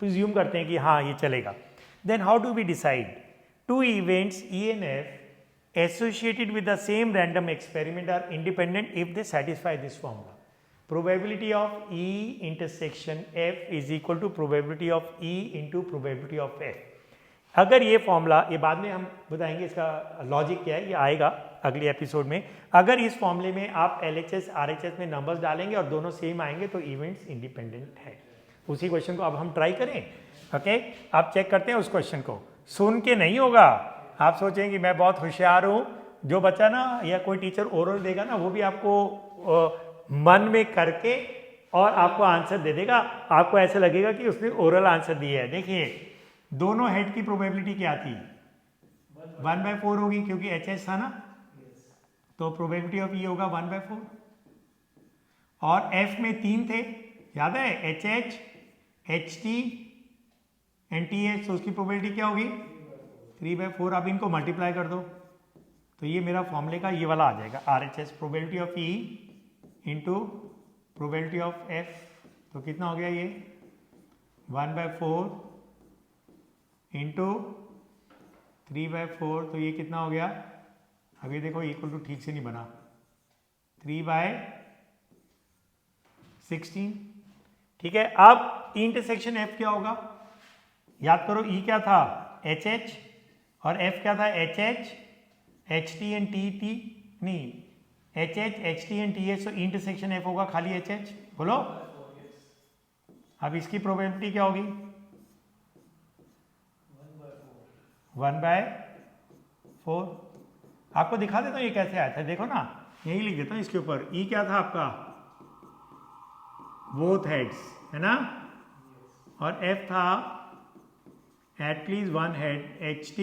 A: प्रिज्यूम करते हैं कि हाँ ये चलेगा। Then how do we decide? Two events E and F associated with the same random experiment are independent if they satisfy this formula. Probability of E intersection F is equal to probability of E into probability of F. अगर ये formula, ये बाद में हम बताएंगे इसका logic क्या है, ये आएगा अगले एपिसोड में। अगर इस फॉर्मूले में आप LHS RHS में नंबर्स डालेंगे और दोनों सेम आएंगे तो इवेंट्स इंडिपेंडेंट है। उसी क्वेश्चन को अब हम ट्राई करें। ओके, आप चेक करते हैं उस क्वेश्चन को। सुन के नहीं होगा, आप सोचेंगे कि मैं बहुत होशियार हूँ। जो बच्चा ना या कोई टीचर ओरल देगा ना, वो भी आपको मन में करके और आपको आंसर दे देगा। आपको ऐसा लगेगा कि उसने ओरल आंसर दिया है। देखिए दोनों हेड की प्रोबेबिलिटी क्या थी, 1/4 होगी क्योंकि HH था ना, तो प्रोबेबिलिटी ऑफ ये होगा 1/4। और F में 3 थे, याद है, HH HT एंड TH, तो उसकी प्रोबेबिलिटी क्या होगी 3/4। अब इनको मल्टीप्लाई कर दो तो ये मेरा फॉर्मूले का ये वाला आ जाएगा, RHS probability of E into probability of F। तो कितना हो गया ये 1/4 इंटू 3/4, तो ये कितना हो गया, अभी देखो इक्वल टू ठीक से नहीं बना, 3/16। ठीक है, अब इंटरसेक्शन F क्या होगा, याद करो। E क्या था HH और F क्या था HH HT एंड TT, नहीं HH HT एंड TH, तो इंटरसेक्शन F होगा खाली HH। बोलो अब इसकी प्रोबेबिलिटी क्या होगी 1/4। आपको दिखा देता हूँ ये कैसे आया था, देखो ना, यही लिख देता हूँ इसके ऊपर। E क्या था आपका बोथ हेड्स है ना, और F था at least one head HT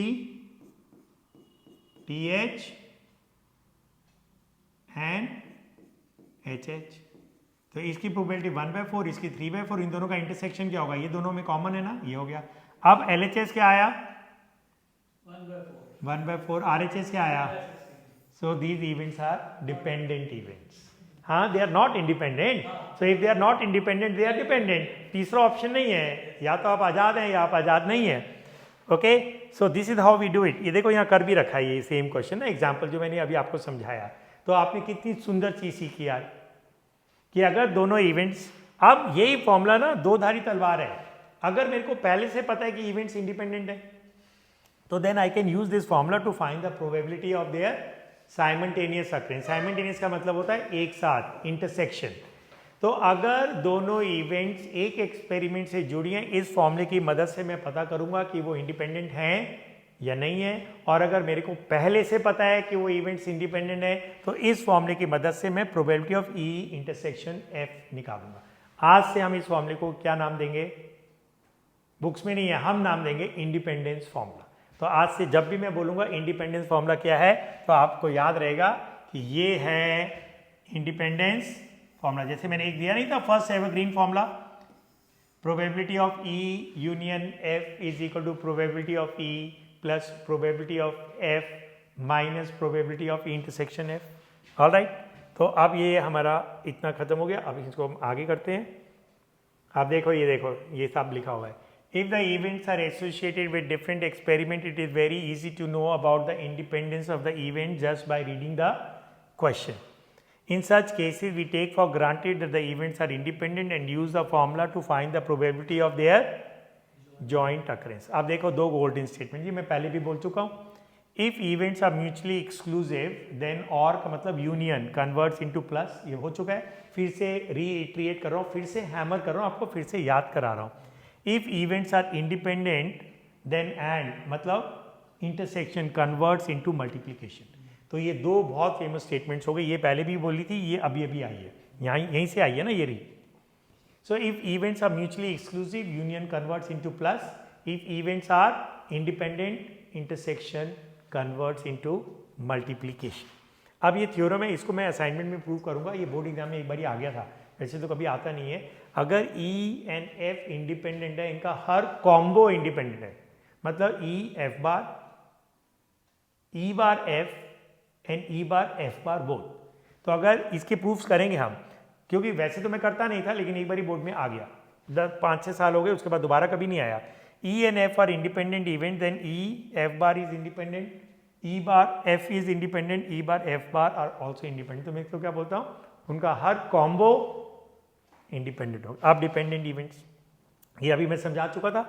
A: TH and HH। तो इसकी प्रोबेबिलिटी 1/4, इसकी 3/4, इन दोनों का इंटरसेक्शन क्या होगा, ये दोनों में कॉमन है ना, ये हो गया। अब LHS क्या आया 1/4, RHS क्या आया। So these events are dependent events. हाँ, they are not independent. So if they are not independent they are dependent. तीसरा ऑप्शन नहीं है, या तो आप आज़ाद हैं या आप आज़ाद नहीं है। Okay, so this is how we do it. ये देखो यहाँ कर भी रखा है ये सेम क्वेश्चन ना, एग्जाम्पल जो मैंने अभी आपको समझाया। तो आपने कितनी सुंदर चीज़ सीखी यार, कि अगर दोनों इवेंट्स, अब यही फॉर्मूला ना दो धारी तलवार है। अगर मेरे को पहले से पता है कि इवेंट्स इंडिपेंडेंट है, तो then I can use this formula to find the probability of their simultaneous occurrence. Simultaneous का मतलब होता है एक साथ, इंटरसेक्शन। तो अगर दोनों इवेंट्स एक एक्सपेरिमेंट से जुड़ी हैं, इस फॉर्मूले की मदद से मैं पता करूंगा कि वो इंडिपेंडेंट हैं या नहीं है। और अगर मेरे को पहले से पता है कि वो इवेंट्स इंडिपेंडेंट है, तो इस फॉर्मूले की मदद से मैं probability of E intersection F निकालूंगा। आज से हम इस फॉर्मूले को क्या नाम देंगे, बुक्स में नहीं है, हम नाम देंगे इंडिपेंडेंस फॉर्मूला। तो आज से जब भी मैं बोलूंगा इंडिपेंडेंस फॉर्मूला क्या है, तो आपको याद रहेगा कि ये है इंडिपेंडेंस फॉर्मूला। जैसे मैंने एक दिया नहीं था, first evergreen formula, probability of E union F is equal to probability of E plus probability of F minus probability of intersection F। Alright, तो अब ये हमारा इतना खत्म हो गया। अब इसको हम आगे करते हैं। आप देखो, ये सब लिखा हुआ है। If the events are associated with different experiment, it is very easy to know about the independence of the event just by reading the question. In such cases, we take for granted that the events are independent and use the formula to find the probability of their joint occurrence. अब देखो दो golden statement, जी मैं पहले भी बोल चुका हूँ। If events are mutually exclusive then और का मतलब यूनियन कन्वर्ट्स इनटू प्लस, ये हो चुका है, फिर से रीइटरेट कर रहा हूँ, फिर से हैमर कर रहा हूँ, आपको फिर से याद करा रहा हूँ। If events are independent then and मतलब इंटरसेक्शन कन्वर्ट्स इनटू मल्टीप्लिकेशन। तो ये दो बहुत फेमस स्टेटमेंट्स हो गए, ये पहले भी बोली थी, ये अभी अभी आई है, यहाँ यहीं से आई है ना ये री। So if events are mutually exclusive union converts into plus, if events are independent intersection converts into multiplication. अब ये थ्योरम है, इसको मैं असाइनमेंट में प्रूव करूंगा, ये बोर्ड एग्जाम में एक बार आ गया था, वैसे तो कभी आता नहीं है। अगर ई एंड एफ इंडिपेंडेंट है, इनका हर कॉम्बो इंडिपेंडेंट है, मतलब ई F bar, E bar F and E bar F bar both. तो अगर इसके प्रूफ्स करेंगे हम, क्योंकि वैसे तो मैं करता नहीं था, लेकिन एक बार बोर्ड में आ गया, 5-6 साल हो गए, उसके बाद दोबारा कभी नहीं आया। E and F are independent event, then E F bar is independent, E bar F is independent, E bar F bar are also independent. तो मैं इसको क्या बोलता हूँ, उनका हर कॉम्बो इंडिपेंडेंट होगा। अब डिपेंडेंट इवेंट्स, ये अभी मैं समझा चुका था।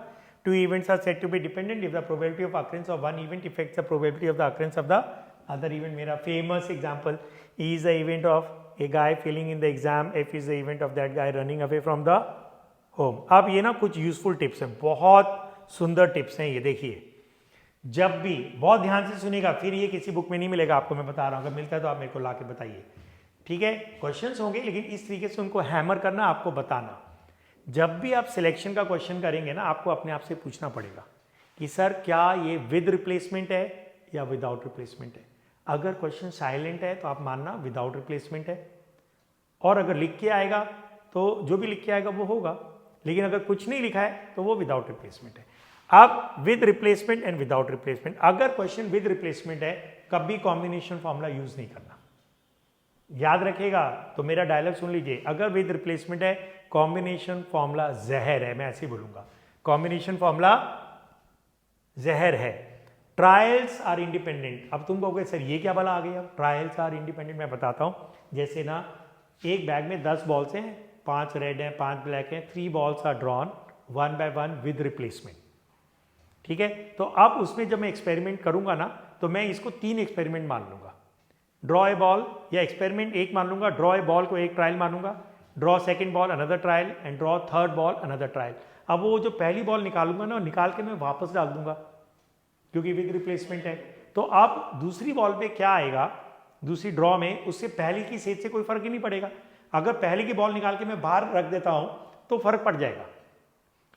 A: Two events are said to be dependent if the probability of occurrence of one event effects the probability of the occurrence of the other event. मेरा famous example, E is the event of a guy failing in the exam, F is the event of that guy running away from the home. अब ये ना कुछ useful tips हैं, बहुत सुंदर tips हैं ये, देखिए। जब भी बहुत ध्यान से सुनिएगा, फिर ये किसी बुक में नहीं मिलेगा आपको, मैं बता रहा हूँ, अगर मिलता है तो आप मेरे को ला के बताइए, ठीक है। क्वेश्चंस होंगे, लेकिन इस तरीके से उनको हैमर करना, आपको बताना। जब भी आप सिलेक्शन का क्वेश्चन करेंगे ना, आपको अपने आप से पूछना पड़ेगा कि सर क्या ये विद रिप्लेसमेंट है या विदाउट रिप्लेसमेंट है। अगर क्वेश्चन साइलेंट है तो आप मानना विदाउट रिप्लेसमेंट है, और अगर लिख के आएगा तो जो भी लिख के आएगा वो होगा, लेकिन अगर कुछ नहीं लिखा है तो वो विदाउट रिप्लेसमेंट है। अब with replacement and without replacement, अगर क्वेश्चन विद रिप्लेसमेंट है, कभी कॉम्बिनेशन फॉर्मूला यूज नहीं करना, याद रखिएगा। तो मेरा डायलॉग सुन लीजिए, अगर विद रिप्लेसमेंट है, कॉम्बिनेशन फॉर्मूला जहर है, मैं ऐसे ही बोलूंगा, कॉम्बिनेशन फॉर्मूला जहर है। ट्रायल्स आर इंडिपेंडेंट, अब तुम कहोगे सर ये क्या भला आ गया, ट्रायल्स आर इंडिपेंडेंट। मैं बताता हूं, जैसे ना एक बैग में 10 बॉल्स हैं, 5 रेड हैं, 5 ब्लैक हैं, 3 balls are drawn 1 by 1 with replacement, ठीक है। तो अब उसमें जब मैं एक्सपेरिमेंट करूंगा ना, तो मैं इसको 3 एक्सपेरिमेंट मान लूंगा। ड्रॉ ए बॉल, या एक्सपेरिमेंट 1 मान लूंगा, ड्रॉ ए बॉल को एक ट्रायल मानूंगा, draw second ball another trial, and draw third ball another trial. अब वो जो पहली बॉल निकालूंगा ना, निकाल के मैं वापस डाल दूंगा, क्योंकि विद रिप्लेसमेंट है। तो अब दूसरी बॉल पे क्या आएगा, दूसरी ड्रॉ में, उससे पहले की सेज से कोई फर्क ही नहीं पड़ेगा। अगर पहले की बॉल निकाल के मैं बाहर रख देता हूं तो फर्क पड़ जाएगा,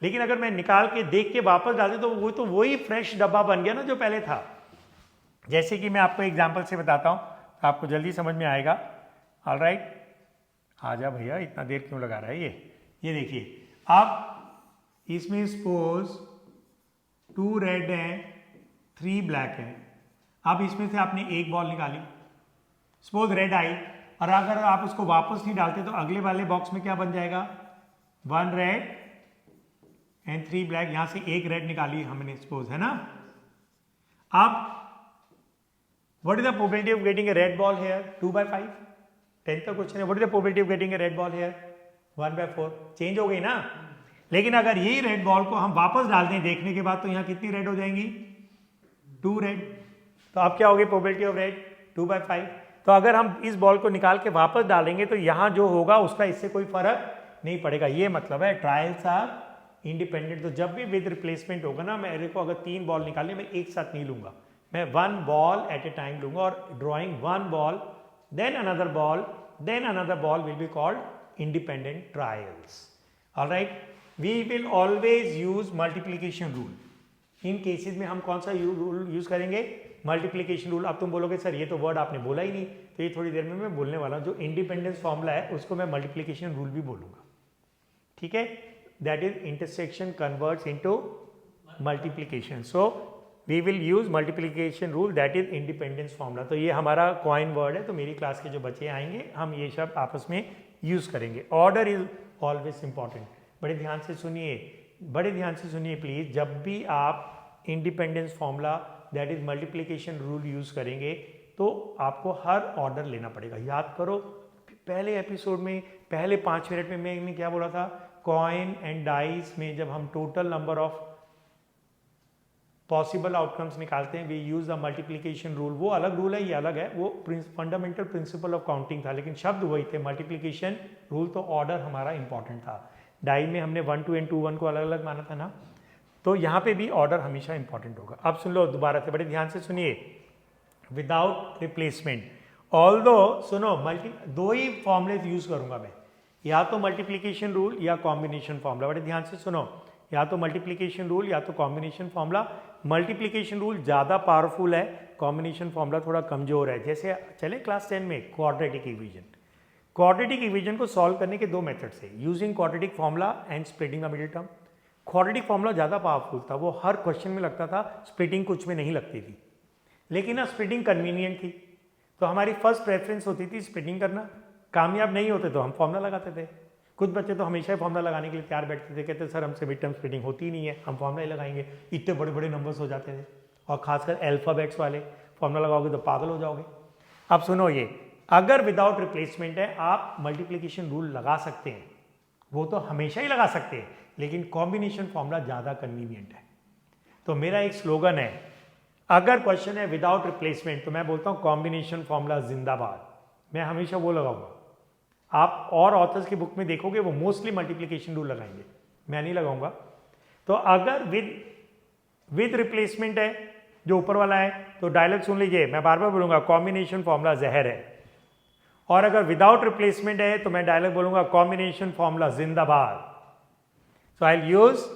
A: लेकिन अगर मैं निकाल के देख के वापस डाल दे तो वही फ्रेश डब्बा बन गया ना जो पहले था। जैसे कि मैं आपको एग्जाम्पल से बताता हूं, तो आपको जल्दी समझ में आएगा। ऑलराइट, आजा भैया, इतना देर क्यों लगा रहा है ये देखिए। अब इसमें सपोज 2 रेड हैं, 3 ब्लैक हैं। अब इसमें से आपने एक बॉल निकाली, सपोज रेड आई, और अगर आप उसको वापस नहीं डालते तो अगले वाले बॉक्स में क्या बन जाएगा, 1 रेड एंड 3 ब्लैक। यहां से एक रेड निकाली हमने, सपोज, है ना। अब what is the probability of getting a red ball here, 2/5। 10th का क्वेश्चन है, what is the probability of getting a red ball here, 1/4। Change हो गई ना। लेकिन अगर यही रेड बॉल को हम वापस डाल दें देखने के बाद, तो यहां कितनी रेड हो जाएंगी, 2 रेड। तो अब क्या होगी प्रोबेबिलिटी ऑफ रेड, 2/5। तो अगर हम इस बॉल को निकाल के वापस डालेंगे तो यहां जो होगा उसका इससे कोई फर्क नहीं पड़ेगा। ये मतलब है ट्रायल्स आर इंडिपेंडेंट। तो जब भी विद रिप्लेसमेंट होगा ना, मेरे को अगर 3 बॉल निकालने, मैं एक साथ नहीं लूंगा, मैं 1 बॉल एट ए टाइम लूंगा, और drawing 1 ball then another ball then another ball will be called independent trials. Alright, we will always use multiplication rule. इन केसेस में हम कौन सा रूल यूज करेंगे, मल्टीप्लीकेशन रूल। अब तुम बोलोगे सर ये तो वर्ड आपने बोला ही नहीं, तो ये थोड़ी देर में मैं बोलने वाला हूं। जो इंडिपेंडेंस फॉर्मूला है उसको मैं मल्टीप्लीकेशन रूल भी बोलूंगा, ठीक है। That is intersection converts into multiplication. So we will use multiplication rule, that is independence formula. तो ये हमारा कॉइन वर्ड है, तो मेरी क्लास के जो बच्चे आएंगे हम ये सब आपस में यूज करेंगे। Order is always important. बड़े ध्यान से सुनिए प्लीज। जब भी आप independence formula that is multiplication rule use करेंगे तो आपको हर ऑर्डर लेना पड़ेगा। याद करो, पहले एपिसोड में पहले 5 मिनट में मैंने क्या बोला था, कॉइन एंड डाइस में जब हम total number of possible outcomes निकालते हैं, we use the multiplication rule. वो अलग रूल है, ये अलग है, वो फंडामेंटल प्रिंसिपल ऑफ काउंटिंग था, लेकिन शब्द वही थे। मल्टीप्लीकेशन रूल तो ऑर्डर हमारा इंपॉर्टेंट था। डाई में हमने 1 2 एंड 2 1 को अलग अलग माना था ना, तो यहाँ पे भी ऑर्डर हमेशा इंपॉर्टेंट होगा। अब सुन लो दोबारा से, बड़े ध्यान से सुनिए। विदाउट रिप्लेसमेंट, ऑल्दो सुनो, दो ही फॉर्मुले यूज करूंगा मैं, या तो मल्टीप्लीकेशन रूल या कॉम्बिनेशन फॉर्मूला। बड़े ध्यान से सुनो, या तो मल्टीप्लीकेशन रूल या तो कॉम्बिनेशन फॉर्मूला। मल्टीप्लीकेशन रूल ज़्यादा पावरफुल है, कॉम्बिनेशन फॉर्मूला थोड़ा कमजोर है। जैसे चले क्लास 10 में क्वाड्रेटिक इक्वेशन, क्वाड्रेटिक इक्वेशन को सॉल्व करने के दो मेथड्स है, using quadratic formula and splitting the middle term. Quadratic formula ज़्यादा पावरफुल था, वो हर क्वेश्चन में लगता था, स्प्लिटिंग कुछ में नहीं लगती थी, लेकिन ना स्प्लिटिंग कन्वीनियंट थी, तो हमारी फर्स्ट प्रेफरेंस होती थी स्प्लिटिंग करना। कामयाब नहीं होते तो हम फॉर्मूला लगाते थे। कुछ बच्चे तो हमेशा ही फॉर्मूला लगाने के लिए तैयार बैठते थे, कहते सर हमसे मिड टर्म स्प्लिटिंग होती ही नहीं है, हम फॉर्मूला ही लगाएंगे। इतने बड़े बड़े नंबर्स हो जाते थे, और खासकर अल्फाबेट्स वाले फॉर्मूला लगाओगे तो पागल हो जाओगे। अब सुनो ये, अगर विदाउट रिप्लेसमेंट है आप मल्टीप्लीकेशन रूल लगा सकते हैं, वो तो हमेशा ही लगा सकते हैं, लेकिन कॉम्बिनेशन फॉर्मूला ज़्यादा कन्वीनियंट है। तो मेरा एक स्लोगन है, अगर क्वेश्चन है विदाउट रिप्लेसमेंट तो मैं बोलता हूँ कॉम्बिनेशन फॉर्मूला जिंदाबाद, मैं हमेशा वो लगाऊंगा। आप और ऑथर्स की बुक में देखोगे वो मोस्टली मल्टीप्लिकेशन रूल लगाएंगे, मैं नहीं लगाऊंगा। तो अगर विद रिप्लेसमेंट है जो ऊपर वाला है, तो डायलॉग सुन लीजिए, मैं बार बार बोलूंगा कॉम्बिनेशन फॉर्मूला जहर है। और अगर विदाउट रिप्लेसमेंट है तो मैं डायलॉग बोलूंगा कॉम्बिनेशन फॉर्मूला जिंदाबाद। So I will use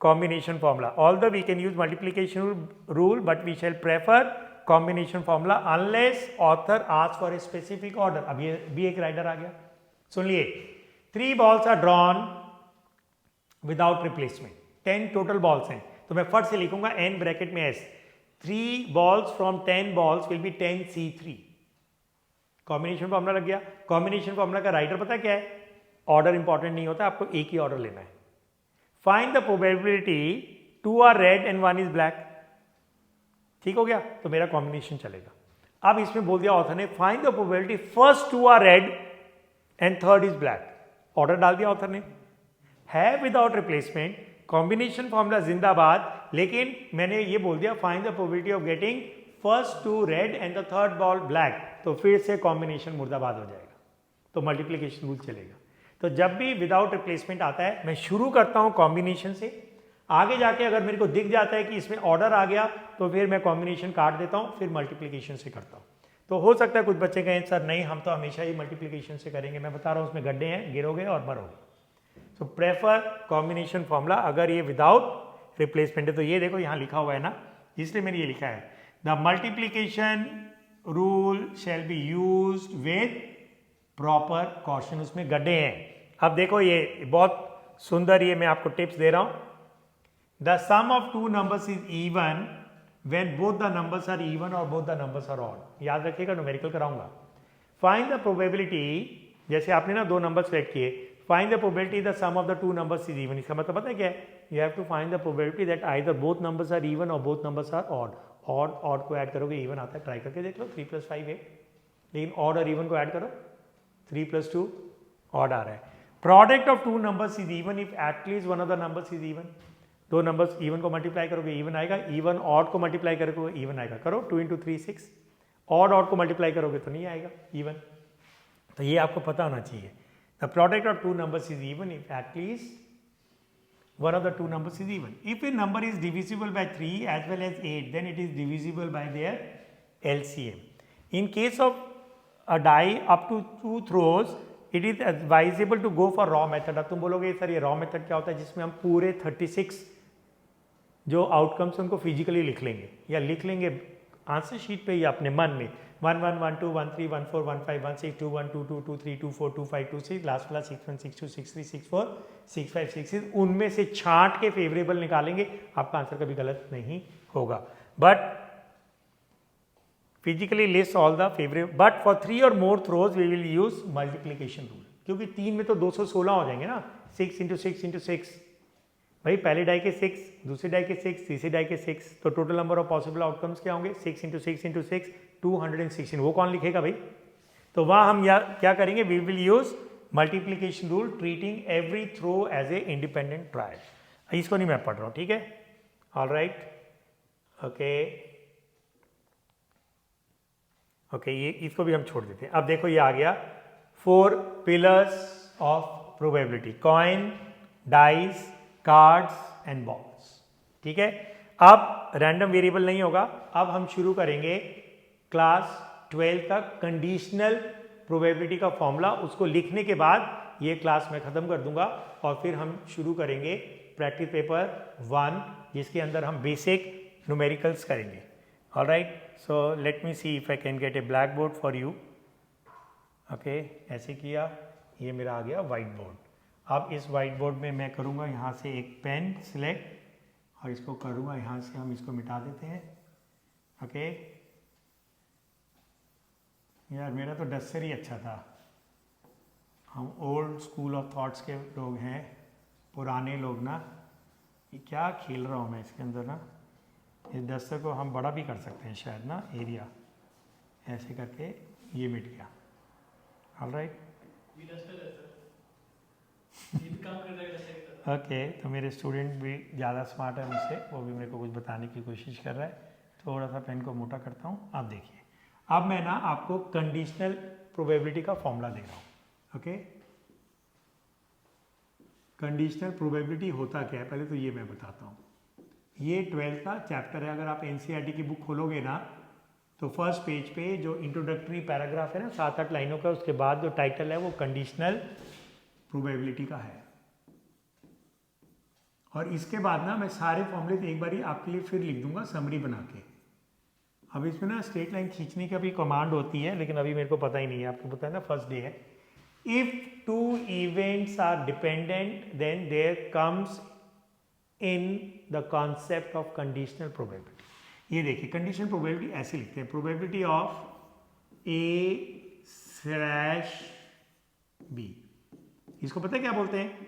A: combination formula, although we can use multiplication rule but we shall prefer combination formula unless author asks for a specific order। अब ये भी एक राइडर आ गया, सुन लिए। 3 balls are drawn without replacement, 10 total balls हैं, तो मैं फट से लिखूंगा n ब्रैकेट में s, 3 balls from 10 balls will be 10c3। Combination formula लग गया। कॉम्बिनेशन फॉर्मूला का राइडर पता क्या है? ऑर्डर इंपॉर्टेंट नहीं होता, आपको एक ही ऑर्डर लेना है। Find the probability 2 are red and 1 is black, ठीक हो गया, तो मेरा कॉम्बिनेशन चलेगा। अब इसमें बोल दिया ऑथर ने find the probability first 2 are red and 3rd is black, order डाल दिया ऑथर ने। है विदाउट रिप्लेसमेंट, कॉम्बिनेशन फॉर्मूला जिंदाबाद, लेकिन मैंने ये बोल दिया find the probability of getting first 2 red and the 3rd ball black, तो फिर से कॉम्बिनेशन मुर्दाबाद हो जाएगा, तो मल्टीप्लीकेशन रूल चलेगा। तो जब भी विदाउट रिप्लेसमेंट आता है मैं शुरू करता हूं कॉम्बिनेशन से, आगे जाके अगर मेरे को दिख जाता है कि इसमें ऑर्डर आ गया तो फिर मैं कॉम्बिनेशन काट देता हूं, फिर मल्टीप्लिकेशन से करता हूं। तो हो सकता है कुछ बच्चे कहें सर नहीं हम तो हमेशा ही मल्टीप्लिकेशन से करेंगे, मैं बता रहा हूं उसमें गड्ढे हैं, गिरोगे और मरोगे। सो प्रेफर कॉम्बिनेशन फॉर्मूला अगर ये विदाउट रिप्लेसमेंट है। तो ये देखो यहाँ लिखा हुआ है ना, इसलिए मैंने ये लिखा है the multiplication rule shall be used with proper caution, उसमें गड्ढे हैं। अब देखो ये बहुत सुंदर, ये मैं आपको टिप्स दे रहा हूं। The sum of 2 numbers is even when both the numbers are even और both the numbers are odd. याद रखिएगा, न्यूमेरिकल कराऊंगा। फाइंड द प्रोबेबिलिटी, जैसे आपने ना 2 नंबर सेलेक्ट किए, find the probability the sum of the 2 numbers is even. इसका मतलब पता है क्या है? You have to find the probability that either both numbers are even और both numbers are odd. Odd को ऐड करोगे इवन आता है, ट्राई करके देख लो, 3 + 5 8, लेकिन ऑड और इवन को ऐड करो, 3 + 2 ऑड आ रहा है। Product of 2 numbers is even if at least one of the numbers is even. 2 numbers even को मल्टीप्लाई करोगे इवन आएगा, इवन ऑड को मल्टीप्लाई करोगे इवन आएगा। करो 2 × 3 6, ऑड को मल्टीप्लाई करोगे तो नहीं आएगा इवन। तो ये आपको पता होना चाहिए। The product of 2 numbers is even if at least one of the 2 numbers is even. If a number is divisible by 3 as well as 8, then it is divisible by their LCM. In case of a die up to 2 throws, it is advisable to go for raw method. अब तुम बोलोगे sir ये raw method क्या होता है? जिसमें हम पूरे 36 जो आउटकम्स उनको फिजिकली लिख लेंगे या लिख लेंगे आंसर शीट पे या अपने मन में, 1 1 1 2 1 3 1 4 1 5 1 6 2 1 2 2 2 3 2 4 2 5 2 6, लास्ट वाला 6 1 6 2 6 3 6 4 6 5 6 6, उनमें से छांट के फेवरेबल निकालेंगे, आपका आंसर कभी गलत नहीं होगा। But physically list all the favourable, but for 3 और more throws we will use multiplication rule, क्योंकि 3 में तो 216 हो जाएंगे ना, 6 × 6 × 6, भाई पहले डाई के 6, दूसरे डाई के 6, तीसरे डाई के 6, तो total number of possible outcomes क्या होंगे? 6 × 6 × 6 216। वो कौन लिखेगा भाई? तो वहां हम क्या करेंगे? We will use multiplication rule, treating every throw as a independent trial. इसको नहीं मैं पढ़ रहा हूं, ठीक है? ऑल राइट, ओके ओके, ये इसको भी हम छोड़ देते हैं। अब देखो ये आ गया 4 pillars of probability, coin, dice, cards and balls. ठीक है, अब रैंडम वेरिएबल नहीं होगा। अब हम शुरू करेंगे क्लास 12 का कंडीशनल प्रोबेबिलिटी का फॉर्मूला। उसको लिखने के बाद ये क्लास मैं ख़त्म कर दूंगा और फिर हम शुरू करेंगे प्रैक्टिस पेपर 1 जिसके अंदर हम बेसिक न्यूमेरिकल्स करेंगे। Alright, so let me see if I can get A black board for you. Okay, ऐसे किया, ये मेरा आ गया वाइट बोर्ड। अब इस वाइट बोर्ड में मैं करूँगा यहाँ से एक पेन सिलेक्ट और इसको करूँगा यहाँ से, हम इसको मिटा देते हैं। ओके यार, मेरा तो डस्टर ही अच्छा था। हम ओल्ड स्कूल ऑफ थॉट्स के लोग हैं, पुराने लोग ना। ये क्या खेल रहा हूँ मैं इसके अंदर ना। इस डस्टर को हम बड़ा भी कर सकते हैं शायद ना, एरिया ऐसे करके ये मिट गया। ऑलराइट, ओके, तो मेरे स्टूडेंट भी ज़्यादा स्मार्ट है मुझसे, वो भी मेरे को कुछ बताने की कोशिश कर रहा है। थोड़ा सा पेन को मोटा करता हूँ। आप देखिए, अब मैं ना आपको कंडीशनल प्रोबेबिलिटी का फॉर्मूला दे रहा हूँ। ओके, कंडीशनल प्रोबेबिलिटी होता क्या है पहले तो ये मैं बताता हूँ। ये 12th का चैप्टर है। अगर आप एनसीईआरटी की बुक खोलोगे ना तो फर्स्ट पेज पे जो इंट्रोडक्टरी पैराग्राफ है ना 7-8 लाइनों का, उसके बाद जो टाइटल है वो कंडीशनल प्रोबेबिलिटी का है। और इसके बाद ना मैं सारे फॉर्मूले एक बार आपके लिए फिर लिख दूंगा समरी बना के। अब इसमें ना स्ट्रेट लाइन खींचने का भी कमांड होती है, लेकिन अभी मेरे को पता ही नहीं है। आपको पता है ना, फर्स्ट डे है। If 2 events are dependent then there comes in the concept of conditional probability. ये देखिए, कंडीशनल प्रोबेबिलिटी ऐसे लिखते हैं, probability of A slash B. इसको पता है क्या बोलते हैं?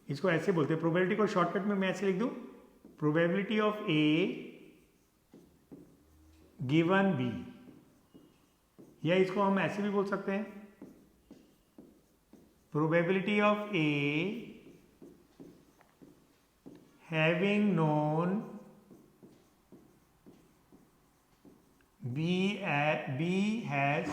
A: इसको ऐसे बोलते हैं, प्रोबेबिलिटी को शॉर्टकट में मैं ऐसे लिख दूं, probability of A given B, या इसको हम ऐसे भी बोल सकते हैं, probability of A having known B has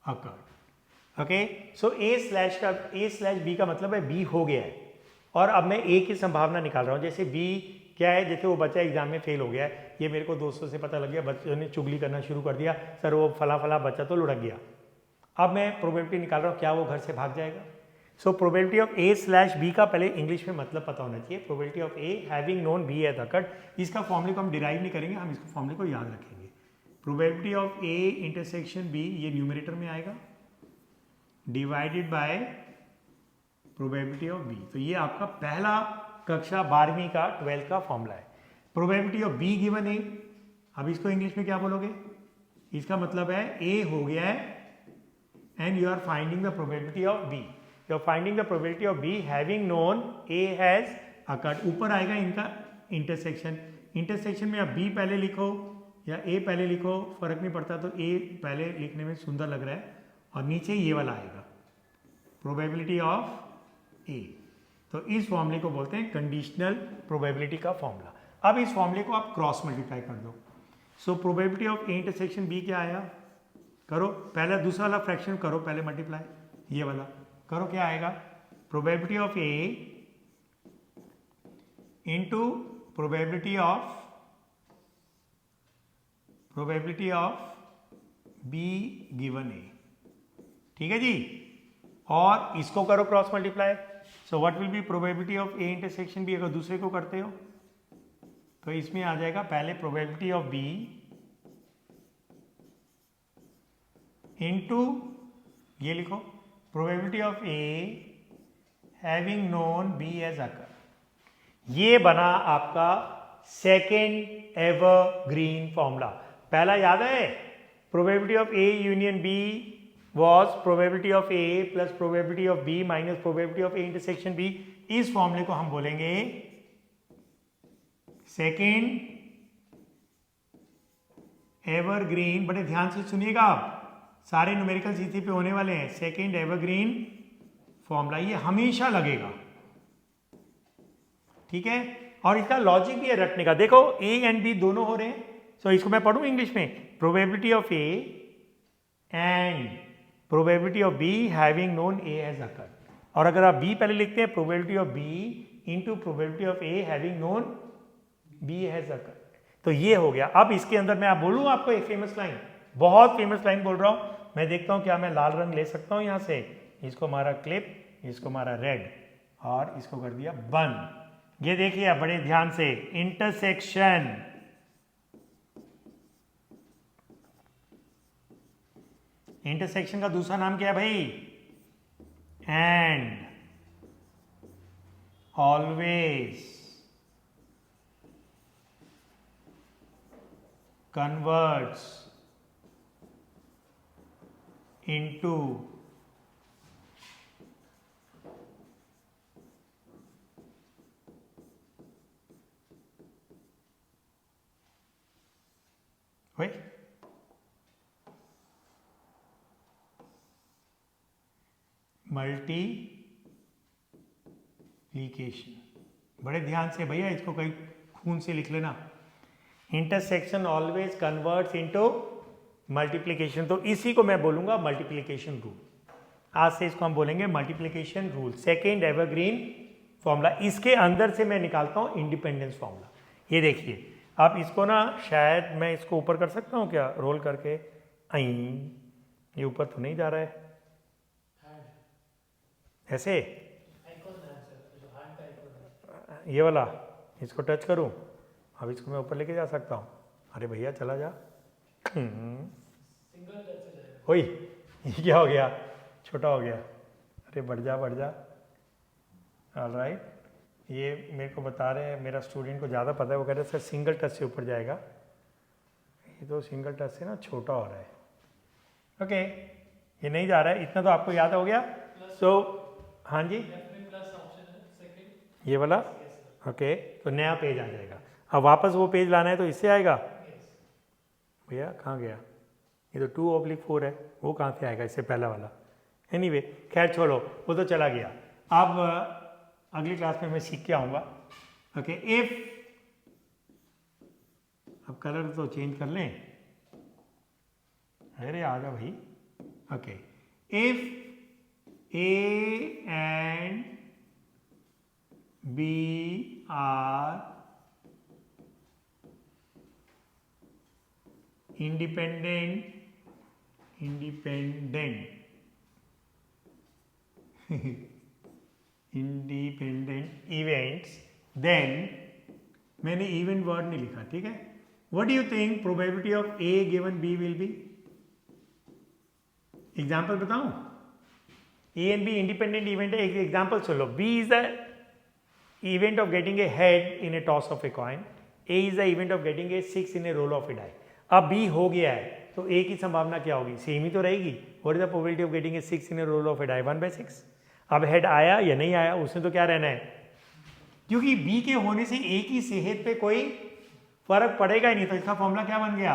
A: occurred. Okay, so A slash B का मतलब है बी हो गया है, और अब मैं ए की संभावना निकाल रहा हूं। जैसे बी क्या है, जैसे वो बच्चा एग्जाम में फेल हो गया है, ये मेरे को दोस्तों से पता लग गया, बच्चों ने चुगली करना शुरू कर दिया, सर वो फला बच्चा तो लुढ़क गया। अब मैं प्रोबेबिलिटी निकाल रहा हूँ, क्या वो घर से भाग जाएगा? So probability of A slash B का पहले इंग्लिश में मतलब पता होना चाहिए। Probability of A having known B as occurred, इसका फॉर्मूले को हम डिराइव नहीं करेंगे, हम इसको फॉर्मूले को याद रखेंगे। Probability of A intersection B, ये न्यूमरेटर में आएगा, divided by probability of B. तो ये आपका पहला कक्षा 12वीं का 12th का फॉर्मूला है। प्रोबेबिलिटी ऑफ बी गिवन ए, अब इसको इंग्लिश में क्या बोलोगे? इसका मतलब है ए हो गया है and you are finding the probability of B. You are finding the probability of B having known A has occurred. ऊपर आएगा इनका इंटरसेक्शन, इंटरसेक्शन में अब बी पहले लिखो या ए पहले लिखो, फर्क नहीं पड़ता, तो ए पहले लिखने में सुंदर लग रहा है, और नीचे ये वाला आएगा प्रोबेबिलिटी ऑफ ए। तो इस फॉर्मूले को बोलते हैं कंडीशनल प्रोबेबिलिटी का फॉर्मूला। अब इस फॉर्मूले को आप क्रॉस मल्टीप्लाई कर दो। So probability of A intersection B क्या आया, करो पहला दूसरा वाला फ्रैक्शन करो पहले मल्टीप्लाई, ये वाला करो, क्या आएगा? Probability of A into probability of B given A. ठीक है जी, और इसको करो cross multiply. So what will be probability of A intersection B? अगर दूसरे को करते हो तो इसमें आ जाएगा पहले प्रोबेबिलिटी ऑफ बी इंटू ये लिखो probability of A having known B as occur. ये बना आपका सेकेंड एवर ग्रीन फॉर्मूला। पहला याद है, probability of A union B was probability of A plus probability of B minus probability of A intersection B। इस फॉर्मूले को हम बोलेंगे सेकेंड एवरग्रीन, बड़े ध्यान से सुनिएगा आप, सारे न्यूमेरिकल्स इसी पे होने वाले हैं। सेकेंड एवरग्रीन फॉर्मूला, ये हमेशा लगेगा, ठीक है। और इसका लॉजिक भी है रटने का। देखो ए एंड बी दोनों हो रहे हैं, सो इसको मैं पढ़ूं इंग्लिश में, probability of A and probability of B having known A has occurred. और अगर आप बी पहले लिखते हैं, probability of B into probability of A having known B has occurred, तो ये हो गया। अब इसके अंदर मैं आप बोलूँ आपको एक फेमस लाइन, बहुत फेमस लाइन बोल रहा हूं मैं, देखता हूं क्या मैं लाल रंग ले सकता हूं यहां से, इसको मारा क्लिप, इसको मारा रेड और इसको कर दिया बंद। ये देखिए आप बड़े ध्यान से, इंटरसेक्शन, इंटरसेक्शन का दूसरा नाम क्या है भाई, and always converts into multiplication. बड़े ध्यान से भैया, इसको कहीं खून से लिख लेना, intersection always converts into multiplication, तो इसी को मैं बोलूंगा मल्टीप्लिकेशन रूल। आज से इसको हम बोलेंगे multiplication rule, second evergreen formula. इसके अंदर से मैं निकालता हूं इंडिपेंडेंस फॉर्मूला। ये देखिए, आप इसको ना, शायद मैं इसको ऊपर कर सकता हूं क्या, रोल करके, आई, ये ऊपर तो नहीं जा रहा है ऐसे, ये वाला, इसको टच करूं, अब इसको मैं ऊपर लेके जा सकता हूँ। अरे भैया चला जा, ओए ये क्या हो गया, छोटा हो गया, अरे बढ़ जा बढ़ जा। ऑलराइट, ये मेरे को बता रहे हैं, मेरा स्टूडेंट को ज़्यादा पता है, वो कह रहे हैं सर सिंगल टच से ऊपर जाएगा, ये तो सिंगल टच से ना छोटा हो रहा है। ओके, ये नहीं जा रहा है, इतना तो आपको याद हो गया। सो हाँ जी, ये वाला, ओके, तो नया पेज आ जाएगा। अब वापस वो पेज लाना है तो इससे आएगा, भैया कहाँ गया, ये तो 2/4 है, वो कहाँ से आएगा, इससे पहला वाला। एनीवे, खैर छोड़ो, वो तो चला गया। अब अगली क्लास में मैं सीख के आऊँगा। ओके, इफ, अब कलर तो चेंज कर लें, अरे आ जा भाई। Okay, if A and B are independent events, then मैंने इवेंट वर्ड नहीं लिखा, ठीक है। What do you think probability of A given B will be? Example बताऊं, A and B independent event है, एक एग्जाम्पल सुन लो। B is the event of getting a head in a toss of a coin, A is the event of getting a 6 in a roll of a die. अब B हो गया है तो ए की संभावना क्या होगी, सेम ही तो रहेगी। What is the probability of getting a 6 in a roll of a die, 1/6। अब हेड आया या नहीं आया, उसने तो क्या रहना है, क्योंकि बी के होने से ए की सेहत पे कोई फर्क पड़ेगा ही नहीं, तो इसका फॉर्मूला क्या बन गया,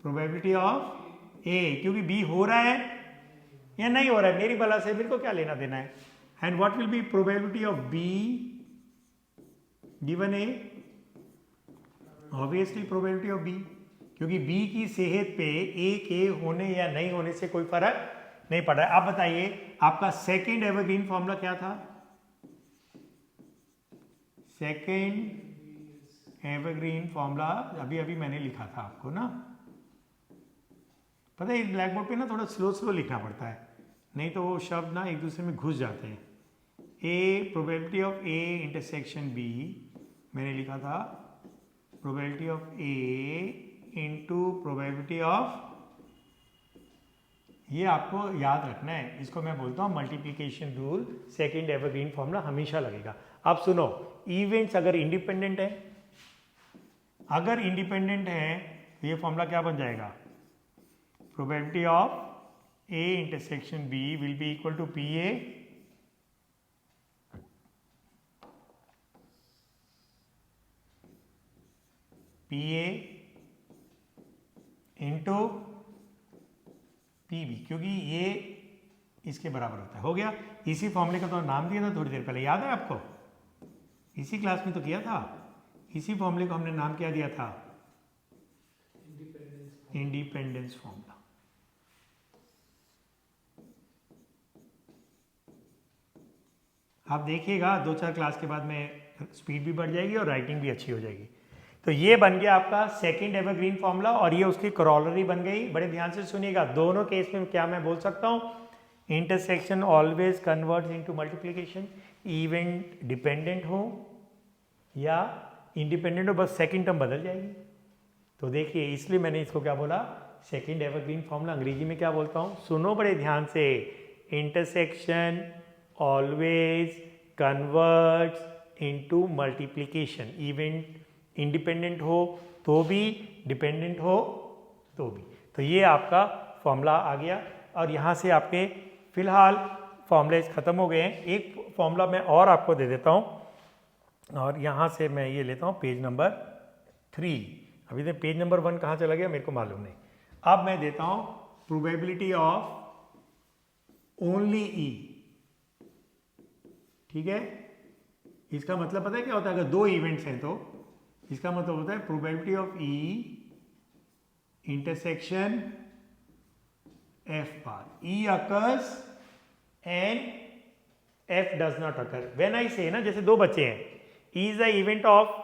A: प्रोबेबिलिटी ऑफ ए, क्योंकि बी हो रहा है या नहीं हो रहा है, मेरी बला से मेरे को क्या लेना देना है। And what will be probability of B given A, obviously probability of B, क्योंकि बी की सेहत पे ए के होने या नहीं होने से कोई फर्क नहीं पड़ रहा है। आप बताइए आपका सेकेंड एवरग्रीन फॉर्मूला क्या था, सेकेंड एवरग्रीन फॉर्मूला अभी अभी मैंने लिखा था आपको ना, पता है इस ब्लैक बोर्ड पे ना थोड़ा स्लो स्लो लिखना पड़ता है, नहीं तो वो शब्द ना एक दूसरे में घुस जाते हैं। A probability of A intersection B मैंने लिखा था probability of A into probability of, ये आपको याद रखना है, इसको मैं बोलता हूँ multiplication rule. Second evergreen formula हमेशा लगेगा। अब सुनो, इवेंट्स अगर इंडिपेंडेंट है, अगर इंडिपेंडेंट है तो ये फॉर्मूला क्या बन जाएगा, probability of A intersection B will be equal to P A into P B, क्योंकि ये इसके बराबर होता है। हो गया। इसी फॉर्मूले का तो नाम दिया था थोड़ी देर पहले, याद है आपको? इसी क्लास में तो किया था। इसी फॉर्मूले को हमने नाम क्या दिया था? Independence formula. आप देखिएगा 2-4 क्लास के बाद में स्पीड भी बढ़ जाएगी और राइटिंग भी अच्छी हो जाएगी। तो ये बन गया आपका सेकंड एवरग्रीन फॉर्मूला और ये उसकी करोलरी बन गई। बड़े ध्यान से सुनिएगा, दोनों केस में क्या मैं बोल सकता हूँ? Intersection always converts into multiplication, event dependent हो या इंडिपेंडेंट हो, बस सेकंड टर्म बदल जाएगी। तो देखिए, इसलिए मैंने इसको क्या बोला? Second evergreen formula. अंग्रेजी में क्या बोलता हूँ? सुनो बड़े ध्यान से, intersection always converts into multiplication, event independent हो तो भी, डिपेंडेंट हो तो भी। तो ये आपका फॉर्मूला आ गया और यहाँ से आपके फिलहाल फॉर्मूले ख़त्म हो गए हैं। एक फॉर्मूला मैं और आपको दे देता हूँ और यहाँ से मैं ये लेता हूँ पेज नंबर 3। अभी तक पेज नंबर 1 कहाँ चला गया मेरे को मालूम नहीं। अब मैं देता हूँ प्रोबेबिलिटी ऑफ ओनली ई। ठीक है, इसका मतलब पता है क्या होता है? अगर दो इवेंट्स हैं तो इसका मतलब होता है probability of E intersection F bar. E occurs and F does not occur. When I से ना, जैसे दो बच्चे हैं, ई is the event of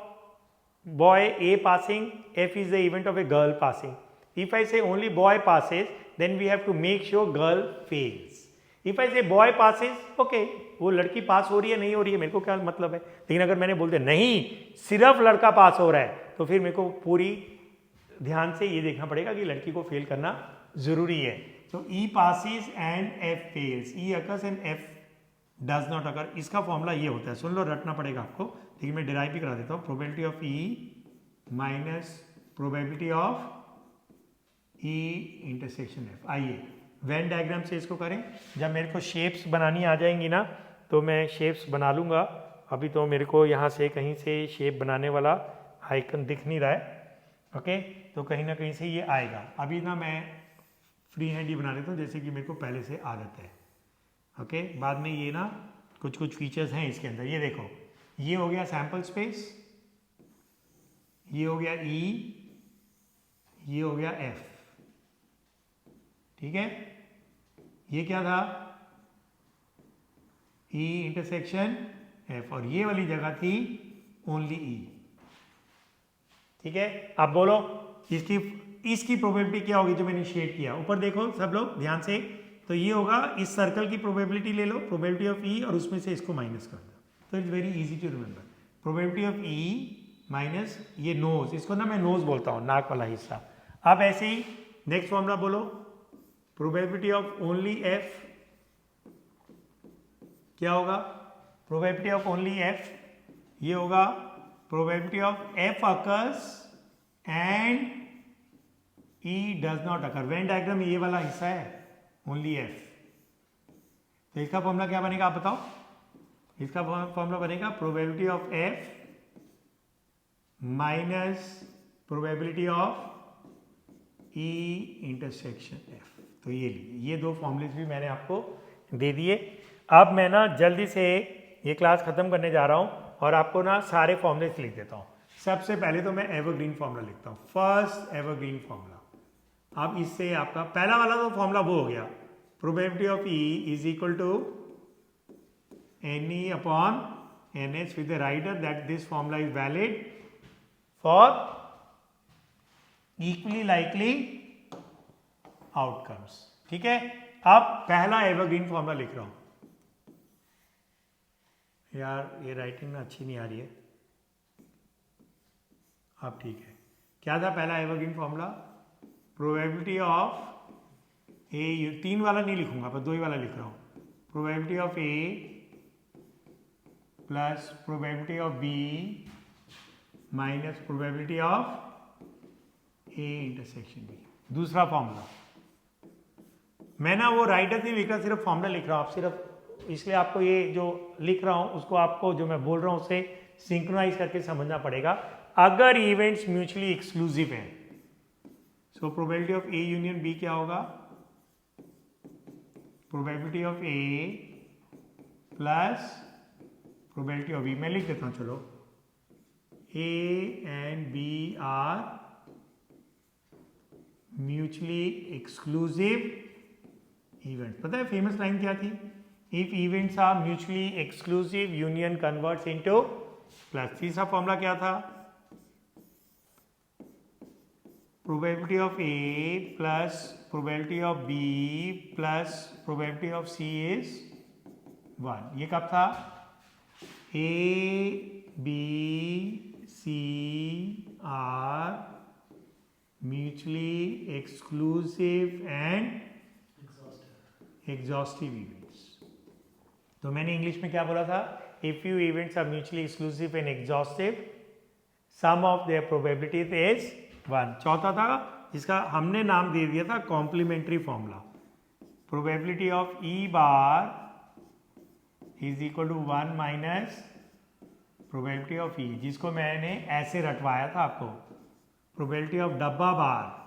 A: boy a passing, F is the event of a girl passing. If I say only boy passes, then we have to make sure girl fails. If I say boy passes, okay, वो लड़की पास हो रही है नहीं हो रही है मेरे को क्या मतलब है। लेकिन अगर मैंने बोल दिया नहीं सिर्फ लड़का पास हो रहा है, तो फिर मेरे को पूरी ध्यान से ये देखना पड़ेगा कि लड़की को फेल करना जरूरी है। तो E passes and F fails, E occurs and F does not occur। इसका फॉर्मूला ये होता है, सुन लो, रटना पड़ेगा आपको, लेकिन मैं डिराइव भी करा देता हूँ। Probability of E minus probability of E intersection F। आइए वेन डायग्राम से इसको करें। जब मेरे को शेप्स बनानी आ जाएंगी ना तो मैं शेप्स बना लूँगा। अभी तो मेरे को यहाँ से कहीं से शेप बनाने वाला आइकन दिख नहीं रहा है। ओके, तो कहीं ना कहीं से ये आएगा। अभी ना मैं फ्री हैंड ही बना लेता हूँ जैसे कि मेरे को पहले से आदत है। ओके, बाद में ये ना कुछ कुछ फीचर्स हैं इसके अंदर। ये देखो, ये हो गया सैम्पल स्पेस, ये हो गया E, ये हो गया F। ठीक है, ये क्या था? E इंटरसेक्शन F, और ये वाली जगह थी ओनली E। ठीक है, अब बोलो इसकी प्रोबेबिलिटी क्या होगी जो मैंने शेड किया? ऊपर देखो सब लोग ध्यान से, तो ये होगा, इस सर्कल की प्रोबेबिलिटी ले लो, प्रोबेबिलिटी ऑफ E, और उसमें से इसको माइनस कर दो। तो it's very easy to remember, probability of E minus ये नोज, इसको ना मैं नोज बोलता हूँ, नाक वाला हिस्सा। अब ऐसे ही नेक्स्ट फॉर्मूला बोलो, प्रोबेबिलिटी ऑफ ओनली F क्या होगा? प्रोबेबिलिटी ऑफ ओनली F ये होगा probability of F occurs and E does not occur. Venn diagram में ये वाला हिस्सा है ओनली F, तो इसका फॉर्मूला क्या बनेगा आप बताओ? इसका फॉर्मूला बनेगा probability of F minus probability of E intersection F। तो ये दो फॉर्मूलेस भी मैंने आपको दे दिए। अब मैं ना जल्दी से ये क्लास ख़त्म करने जा रहा हूँ और आपको ना सारे फॉर्मूलेस लिख देता हूँ। सबसे पहले तो मैं एवरग्रीन फॉर्मूला लिखता हूँ, फर्स्ट एवरग्रीन फॉर्मूला। अब इससे आपका पहला वाला तो फॉर्मूला वो हो गया, probability of E is equal to NE upon NH with the rider that this formula is valid for equally likely outcomes. ठीक है, अब पहला एवरग्रीन फॉर्मूला लिख रहा हूं। यार ये राइटिंग में अच्छी नहीं आ रही है। अब ठीक है, क्या था पहला एवरग्रीन फॉर्मूला? प्रोबेबिलिटी ऑफ ए, 3 वाला नहीं लिखूंगा पर 2 ही वाला लिख रहा हूं। Probability of A plus probability of B minus probability of A intersection B. दूसरा फॉर्मूला मैं ना वो राइटर नहीं लिख रहा, सिर्फ फॉर्मूला लिख रहा हूँ। आप सिर्फ इसलिए आपको ये जो लिख रहा हूँ उसको आपको जो मैं बोल रहा हूँ उसे सिंक्रोनाइज करके समझना पड़ेगा। अगर इवेंट्स म्यूचुअली एक्सक्लूसिव हैं, सो probability of A union B क्या होगा? Probability of A plus probability of B. मैं लिख देता हूं, चलो। A and B are mutually exclusive event. पता है फेमस लाइन क्या थी? If events are mutually exclusive union converts into plus. तीसरा फॉर्मूला क्या था? Probability of A plus probability of B plus probability of C is 1। ये कब था? A B C are mutually exclusive and exhaustive events. तो मैंने English में क्या बोला था? If you events are mutually exclusive and exhaustive sum of their probabilities is 1। चौथा था जिसका हमने नाम दे दिया था complementary formula. Probability of E bar is equal to 1 minus probability of E, जिसको मैंने ऐसे रटवाया था आपको। प्रोबेबिलिटी ऑफ डब्बा bar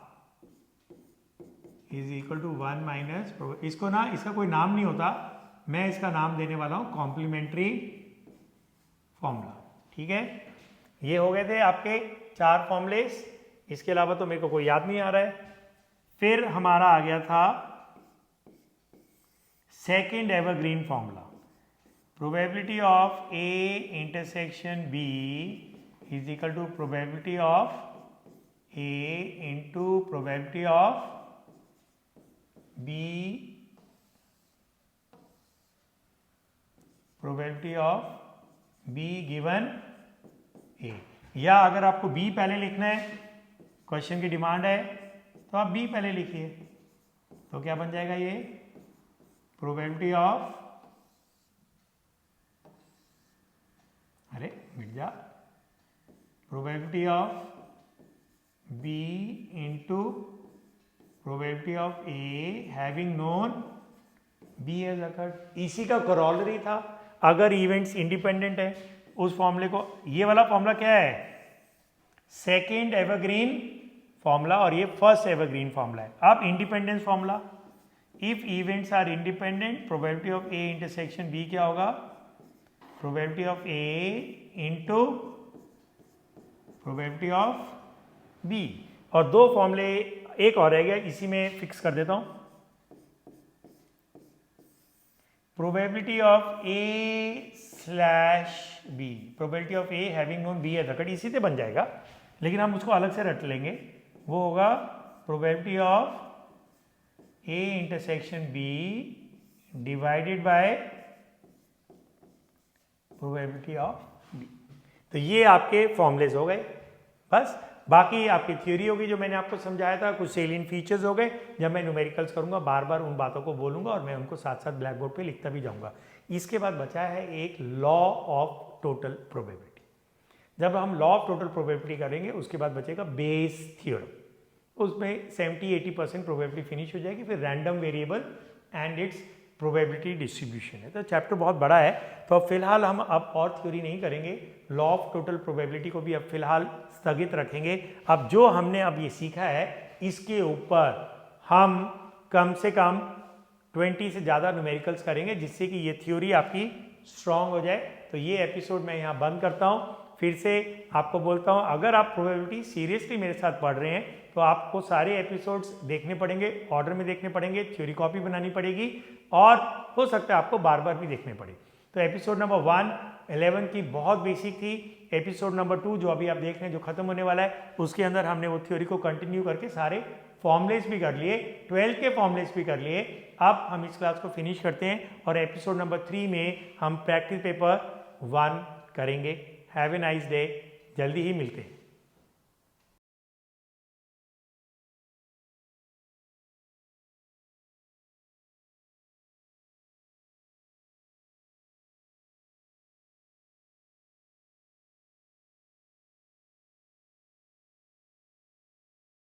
A: is equal to 1 minus, इसको ना, इसका कोई नाम नहीं होता, मैं इसका नाम देने वाला हूं कॉम्प्लीमेंट्री फॉर्मूला। ठीक है, ये हो गए थे आपके 4 फॉर्मूलेस। इसके अलावा तो मेरे को कोई याद नहीं आ रहा है। फिर हमारा आ गया था second evergreen formula. Probability of A intersection B is equal to probability of A into probability of B, probability of B given A. या अगर आपको बी पहले लिखना है, क्वेश्चन की डिमांड है, तो आप बी पहले लिखिए। तो क्या बन जाएगा? ये प्रोबेबिलिटी ऑफ, अरे मिट जा, probability of B into probability of A having known B as occurred. इसी का करोलरी था अगर इवेंट्स इंडिपेंडेंट है उस फॉर्मूले को। ये वाला फॉर्मूला क्या है? सेकेंड एवरग्रीन फॉर्मूला, और ये फर्स्ट एवरग्रीन फॉर्मूला है। अब independence formula, if events are independent probability of A intersection B क्या होगा? Probability of A into probability of B. और 2 फॉर्मूले एक और रह गया, इसी में फिक्स कर देता हूं। Probability of A slash B, probability of A having known B as occurred, इसी से बन जाएगा, लेकिन हम उसको अलग से रट लेंगे। वो होगा probability of A intersection B divided by probability of B. तो ये आपके फॉर्मूलेज हो गए। बस बाकी आपकी थ्योरी होगी जो मैंने आपको समझाया था, कुछ सेलिएंट फीचर्स हो गए। जब मैं न्यूमेरिकल्स करूंगा बार बार उन बातों को बोलूंगा और मैं उनको साथ साथ ब्लैक बोर्ड पे लिखता भी जाऊंगा। इसके बाद बचा है एक लॉ ऑफ टोटल प्रोबेबिलिटी। जब हम लॉ ऑफ टोटल प्रोबेबिलिटी करेंगे उसके बाद बचेगा बेस थ्योरम। उसमें 70-80% प्रोबेबिलिटी फिनिश हो जाएगी। फिर random variable and it's probability distribution है। तो चैप्टर बहुत बड़ा है, तो अब फिलहाल हम अब और थ्योरी नहीं करेंगे। लॉ ऑफ टोटल प्रोबेबिलिटी को भी अब फिलहाल स्थगित रखेंगे। अब जो हमने अब ये सीखा है इसके ऊपर हम कम से कम 20 से ज़्यादा न्यूमेरिकल्स करेंगे, जिससे कि ये थ्योरी आपकी स्ट्रांग हो जाए। तो ये एपिसोड मैं यहाँ बंद करता हूँ। फिर से आपको बोलता हूँ, अगर आप प्रोबेबिलिटी सीरियसली मेरे साथ पढ़ रहे हैं तो आपको सारे एपिसोड्स देखने पड़ेंगे, ऑर्डर में देखने पड़ेंगे, थ्योरी कॉपी बनानी पड़ेगी, और हो सकता है आपको बार बार भी देखने पड़े। तो एपिसोड नंबर 1 11 की बहुत बेसिक थी। एपिसोड नंबर 2 जो अभी आप देख रहे हैं, जो खत्म होने वाला है, उसके अंदर हमने वो थ्योरी को कंटिन्यू करके सारे फॉर्मूलेस भी कर लिए, 12 के फॉर्मूलेस भी कर लिए। अब हम इस क्लास को फिनिश करते हैं और एपिसोड नंबर 3 में हम प्रैक्टिस पेपर 1 करेंगे। हैव ए नाइस डे, जल्दी ही मिलते हैं।